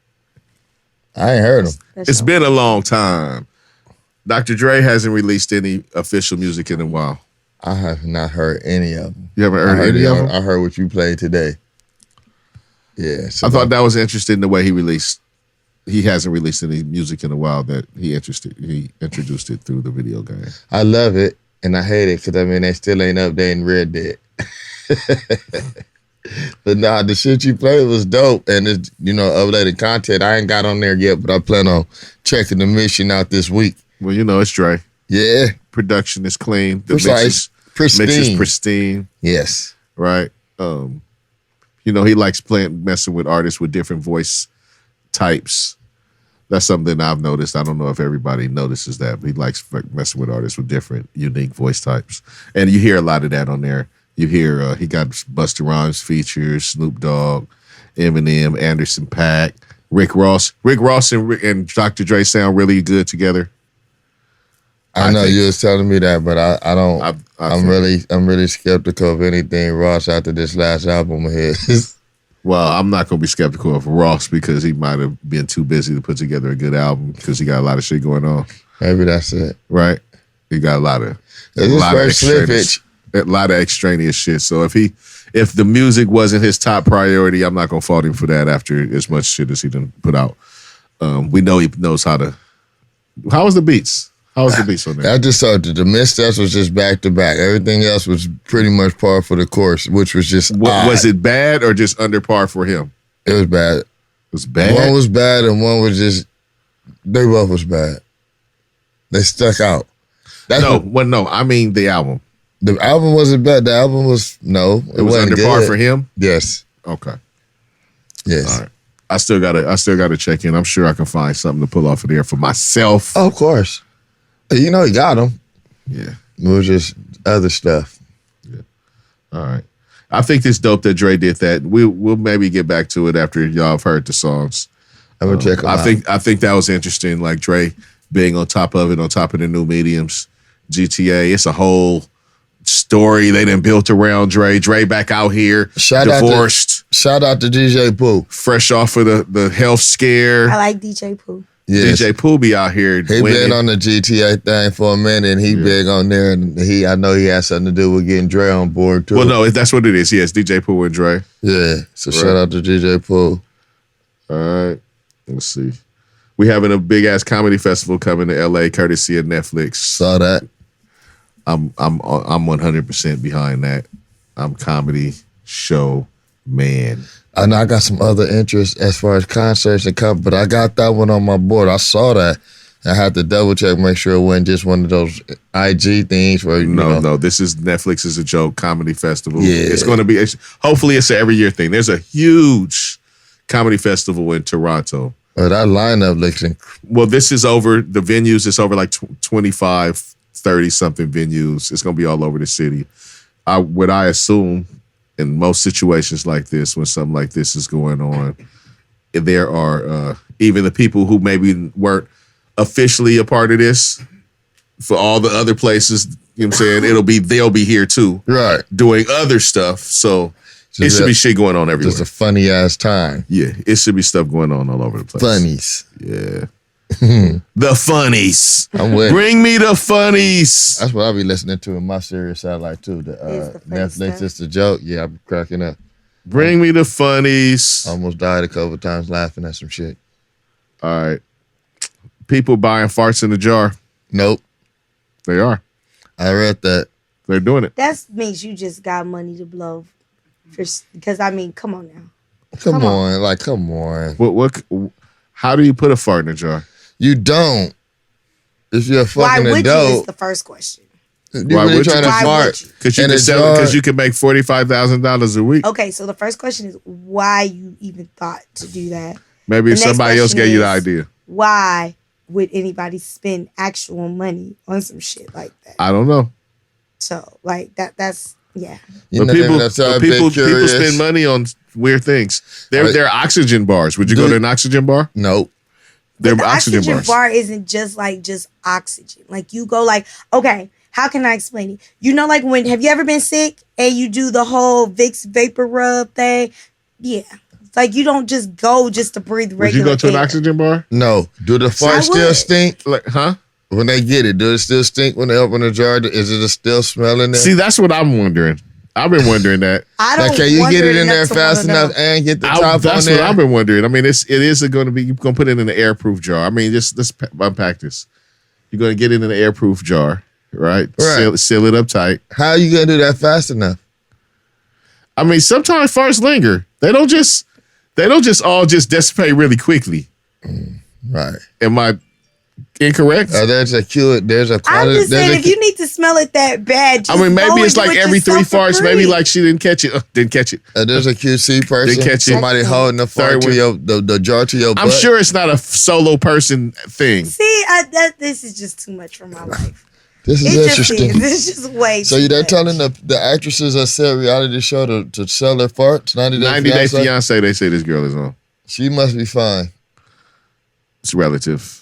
I ain't heard him. It's been a long time. Dr. Dre hasn't released any official music in a while. I have not heard any of them. You haven't heard any of them? I heard what you played today. Yeah. So I thought that was interesting the way he released. He hasn't released any music in a while that he introduced it through the video game. I love it and I hate it because they still ain't updating Red Dead. But nah, the shit you played was dope. And it's, updated content. I ain't got on there yet, but I plan on checking the mission out this week. Well, it's Dre. Yeah. Production is clean. The Precise. Pristine. mix is pristine. Yes. Right? He likes messing with artists with different voice types. That's something I've noticed. I don't know if everybody notices that, but he likes messing with artists with different, unique voice types. And you hear a lot of that on there. You hear he got Busta Rhymes features, Snoop Dogg, Eminem, Anderson .Paak, Rick Ross. Rick Ross and Dr. Dre sound really good together. I know you was telling me that, but I don't. I'm really skeptical of anything Ross after this last album of his. Well, I'm not going to be skeptical of Ross because he might have been too busy to put together a good album because he got a lot of shit going on. Maybe that's it. Right? He got a lot of extraneous shit. So if the music wasn't his top priority, I'm not going to fault him for that after as much shit as he done put out. We know he knows how to. How was the beats? How was the beats on there? I just thought that the missteps was just back to back. Everything else was pretty much par for the course, which was just Was it bad or just under par for him? It was bad. It was bad? One was bad and one was just, they both was bad. They stuck out. No, I mean the album. The album wasn't bad. The album was, it was wasn't under par for him? Yes. Okay. Yes. All right. I still gotta check in. I'm sure I can find something to pull off of there for myself. Oh, of course. He got them. Yeah. It was just other stuff. Yeah. All right. I think it's dope that Dre did that. We'll maybe get back to it after y'all have heard the songs. I'm gonna check them out. I think that was interesting. Like Dre being on top of it, on top of the new mediums, GTA. It's a whole story they done built around Dre. Dre back out here, divorced. Shout out to DJ Pooh. Fresh off of the health scare. I like DJ Pooh. Yes. DJ Pooh be out here. He been on the GTA thing for a minute, and he big on there, and I know he has something to do with getting Dre on board too. Well, no, that's what it is. Yes, DJ Pooh and Dre. Yeah, so shout out to DJ Pooh. All right, let's see. We having a big ass comedy festival coming to LA, courtesy of Netflix. Saw that. I'm 100% behind that. I'm comedy show man. I know I got some other interests as far as concerts and comedy, but I got that one on my board. I saw that. I had to double check, make sure it wasn't just one of those IG things where No, this is Netflix is a joke comedy festival. Yeah. It's going to be. Hopefully, it's an every year thing. There's a huge comedy festival in Toronto. But that lineup looks Well, this is over the venues. It's over like 25, 30 something venues. It's going to be all over the city. What I assume in most situations like this, when something like this is going on, there are even the people who maybe weren't officially a part of this for all the other places. You know what I'm saying? They'll be here too, right, doing other stuff. So it should be shit going on everywhere. Just a funny ass time. Yeah, it should be stuff going on all over the place. Funnies. Yeah. The funnies. I'm with Bring me the funnies. That's what I'll be listening to in my serious satellite too. The Netflix is the joke. Yeah, I'm cracking up. Bring me the funnies. Almost died a couple times laughing at some shit. All right. People buying farts in a jar. Nope. They are. I read that. They're doing it. That means you just got money to blow. Because, come on now. Come on. Come on. What? How do you put a fart in a jar? You don't. If you're a fucking Why would adult. you is the first question. Why would you trying to fart? Because you can sell it because you can make $45,000 a week. Okay, so the first question is why you even thought to do that. Maybe somebody else gave you the idea. Why would anybody spend actual money on some shit like that? I don't know. So, that's, yeah. People spend money on weird things. They're oxygen bars. Would you go to an oxygen bar? Nope. They're oxygen bars. Bar isn't just oxygen. Like you go okay, how can I explain it? Have you ever been sick and you do the whole Vicks vapor rub thing? Yeah. It's you don't just go just to breathe regular air. Would you go to an oxygen bar? No. Do the fart still stink? Huh? When they get it, does it still stink when they open the jar? Is it still smelling there? See, that's what I'm wondering. I've been wondering that. Can you get it in there fast enough and get the top on there? That's what I've been wondering. I mean, it is going to be, you're going to put it in an airproof jar. I mean, let's unpack this. You're going to get it in an airproof jar, right? Seal it up tight. How are you going to do that fast enough? I mean, sometimes farts linger. They don't just all dissipate really quickly. Right. Am I incorrect? There's a cute. I'm just saying, if you need to smell it that bad, just maybe it's like every 3 farts. Maybe like she didn't catch it. Didn't catch it. There's a QC person. Didn't catch it. Somebody holding the fart to the jar to your butt. I'm sure it's not a solo person thing. See, this is just too much for my life. This is interesting. This is just way so too they're much. telling the actresses that sell reality show to sell their farts? 90 Day Fiancé, they say this girl is on. She must be fine. It's relative.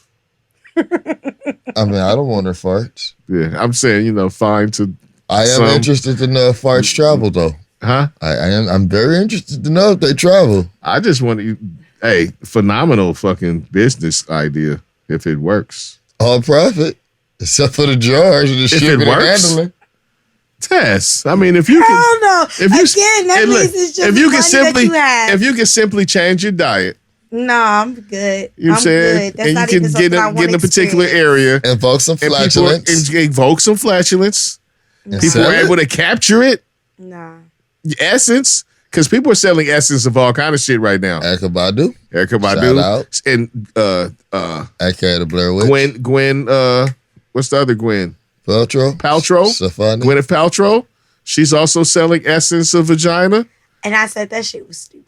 I mean, I don't want her farts. Yeah, I'm saying, fine to I am interested to know if farts travel, though. Huh? I'm very interested to know if they travel. I just want to, phenomenal fucking business idea if it works. All profit, except for the jars and the shipping and handling. Tess, I mean, if you can, I don't know. That means it's just money that you have. If you can simply change your diet. No, I'm good. You know what I'm saying? Good. That's not even something I want to get in a particular area. Invoke some flatulence. Invoke some flatulence. People are able to capture it. Nah. Essence. Because people are selling essence of all kind of shit right now. Erykah Badu. Shout out. And AKA the Blair Witch. Gwen, what's the other Gwen? Paltrow. Stefani. Gwyneth Paltrow. She's also selling essence of vagina. And I said that shit was stupid.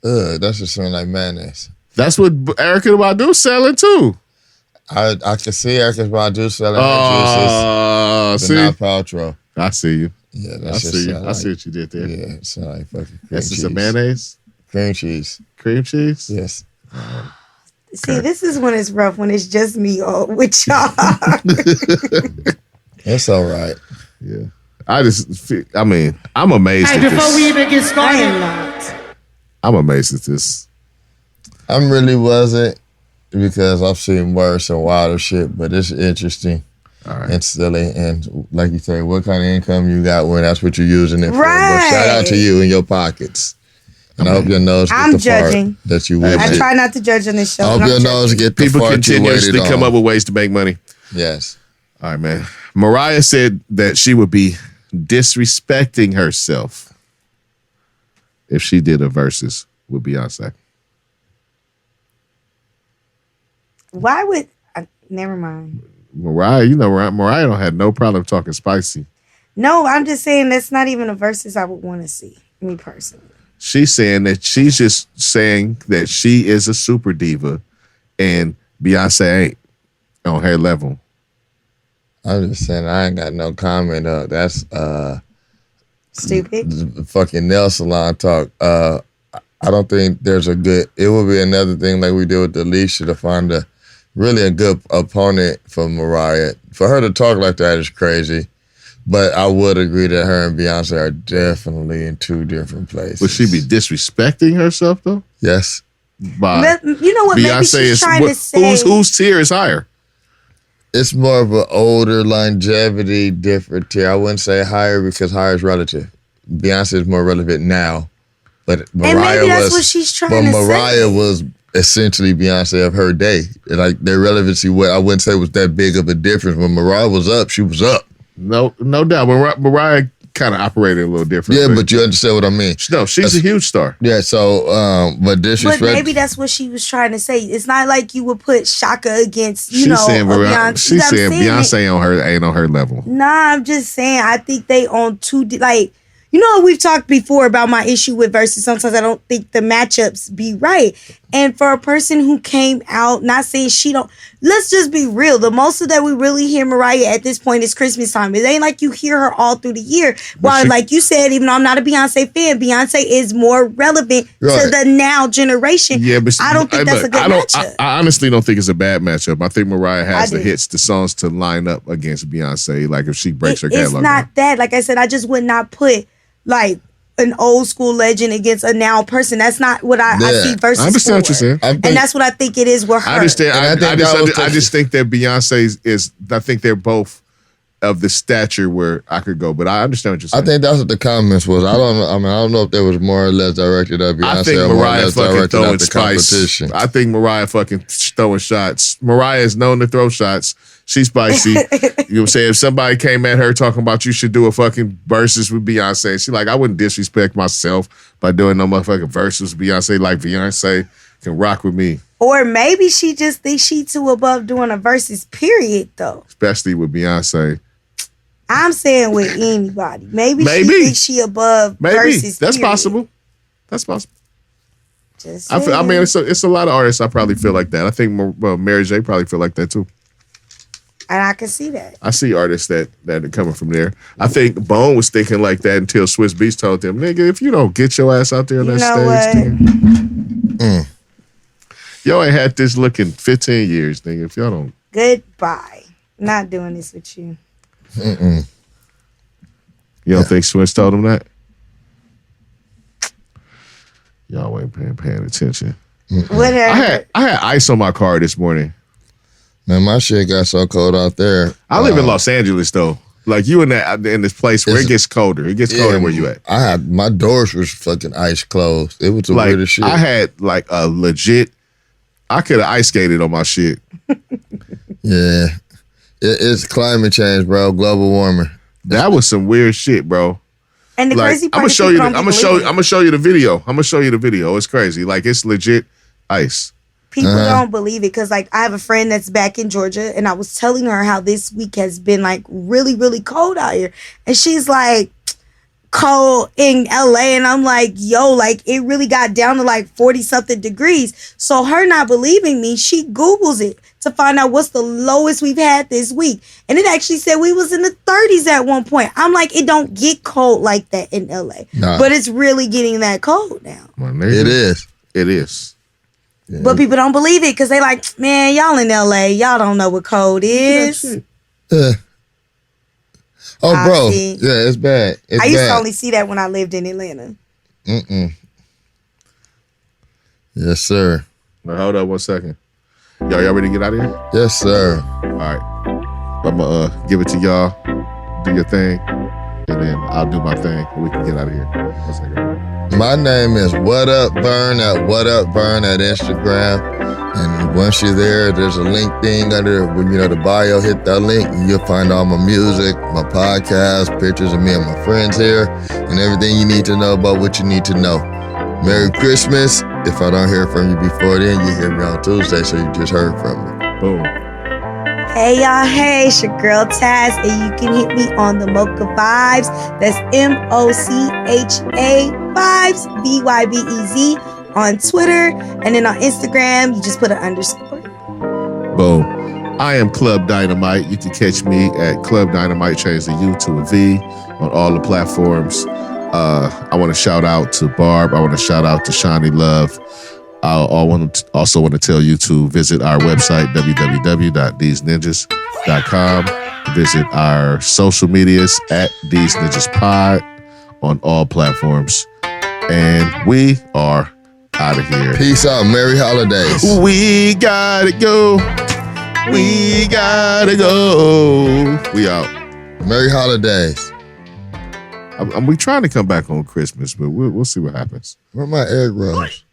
That just sound like mayonnaise. That's what Erykah Badu's selling too. I can see Erykah Badu selling her juices, but not Paltrow. I see you. Yeah, I see you. I see what you did there. Yeah, it sound like fucking cream That's cheese. Just a mayonnaise? Cream cheese. Cream cheese? Yes. See, this is when it's rough, when it's just me with y'all. That's all right. Yeah. I'm amazed at this. Before we even get started. I am not. I'm amazed at this. I really wasn't, because I've seen worse and wilder shit, but it's interesting and silly. And like you say, what kind of income you got when that's what you're using it for. But shout out to you and your pockets. And I hope your nose get the judging. fart that you will. I try not to judge on this show. I hope your nose get the People fart you waited continuously on. come up with ways to make money. Yes. All right, man. Mariah said that she would be disrespecting herself if she did a versus with Beyonce. Why would... never mind. Mariah, Mariah don't have no problem talking spicy. No, I'm just saying that's not even a versus I would want to see, me personally. She's saying that she's just saying that she is a super diva and Beyonce ain't on her level. I'm just saying I ain't got no comment. That's stupid. Fucking nail salon talk. I don't think there's a good. It would be another thing like we did with Alicia to find a good opponent for Mariah. For her to talk like that is crazy. But I would agree that her and Beyonce are definitely in two different places. Would she be disrespecting herself though? Yes. But you know what? Maybe she's trying to say whose tier is higher? It's more of an older longevity, different tier. I wouldn't say higher because higher is relative. Beyonce is more relevant now, but Mariah and maybe that's what she's trying to say. But Mariah was essentially Beyonce of her day. Like their relevancy, I wouldn't say was that big of a difference. When Mariah was up, she was up. No doubt. Mariah kind of operated a little different. Yeah, but you understand what I mean. No, she's a huge star. Yeah, so but disrespect. But maybe that's what she was trying to say. It's not like you would put Shaka against She's saying Beyonce. She's saying Beyonce ain't on her level. Nah, I'm just saying I think they on two we've talked before about my issue with versus. Sometimes I don't think the matchups be right. And for a person who came out, not saying she don't, let's just be real. The most of that we really hear Mariah at this point is Christmas time. It ain't like you hear her all through the year. While, like you said, even though I'm not a Beyonce fan, Beyonce is more relevant to the now generation. Yeah, but I don't think that's a good matchup. I honestly don't think it's a bad matchup. I think Mariah has the hits, the songs to line up against Beyonce. Like if she breaks her catalog. It's not that. Like I said, I just would not put like an old school legend against a now person. That's not what I see versus. I understand what you're saying. And that's what I think it is with her. I understand. I just think that Beyonce is, I think they're both of the stature where I could go. But I understand what you're saying. I think that's what the comments was. I don't know. I mean, I don't know if they was more or less directed at Beyonce. I think or more or Mariah less fucking directed throwing at the spice. competition. I think Mariah fucking throwing shots. Mariah is known to throw shots. She's spicy. You know what I'm saying? If somebody came at her talking about you should do a fucking versus with Beyonce, she like, I wouldn't disrespect myself by doing no motherfucking versus with Beyonce. Like Beyonce can rock with me. Or maybe she just thinks she too above doing a versus period, though. Especially with Beyonce. I'm saying with anybody. Maybe. She thinks she above versus That's period. possible. That's possible. Just I mean, it's a lot of artists I probably feel like that. I think Mary J probably feel like that too. And I can see that. I see artists that are coming from there. I think Bone was thinking like that until Swiss Beats told them, nigga, if you don't get your ass out there on that stage, nigga, yo ain't had this look in 15 years, nigga. If y'all don't. Goodbye. Not doing this with you. You don't think Swiss told him that? Y'all ain't paying attention. Whatever. I had ice on my car this morning. Man, my shit got so cold out there. I live in Los Angeles though. Like you in this place where it gets colder. It gets colder where you at. I had my doors was fucking ice closed. It was the Like weirdest shit. I had like a legit. I could have ice skated on my shit. Yeah, it's climate change, bro. Global warming. That was some weird shit, bro. And the Like crazy I'm part gonna is show you. I'm gonna show you the video. I'm gonna show you the video. It's crazy. Like it's legit ice. people don't believe it because, like, I have a friend that's back in Georgia, and I was telling her how this week has been, like, really, really cold out here. And she's like, cold in LA. And I'm like, yo, like, it really got down to, like, 40-something degrees. So her not believing me, she Googles it to find out what's the lowest we've had this week. And it actually said we was in the 30s at one point. I'm like, it don't get cold like that in LA. Nah. But it's really getting that cold now. It is. It is. Yeah. But people don't believe it because they like, man, y'all in LA, y'all don't know what cold is. Yeah. Oh, bro. Yeah, it's bad. I used to only see that when I lived in Atlanta. Yes, sir. Now, hold up 1 second. Y'all ready to get out of here? Yes, sir. All right. I'm going to give it to y'all. Do your thing. And then I'll do my thing. And we can get out of here. 1 second. My name is What Up Vern at What Up Vern at Instagram. And once you're there, there's a link thing under, when the bio, hit that link and you'll find all my music, my podcast, pictures of me and my friends here, and everything you need to know about what you need to know. Merry Christmas. If I don't hear from you before then, you hear me on Tuesday, so you just heard from me. Boom. Hey y'all, hey, it's your girl Taz, and you can hit me on the Mocha Vibes. That's MOCHA Vibes, VYBEZ on Twitter, and then on Instagram, you just put an underscore. Boom. I am Club Dynamite. You can catch me at Club Dynamite, change the U to a V on all the platforms. I want to shout out to Barb. I want to shout out to Shanni Love. I also want to tell you to visit our website, www.deezninjas.com. Visit our social medias at Deez Ninjas Pod on all platforms. And we are out of here. Peace out. Merry holidays. We gotta go. We gotta go. We out. Merry holidays. We trying to come back on Christmas, but we'll see what happens. Where are my egg rolls?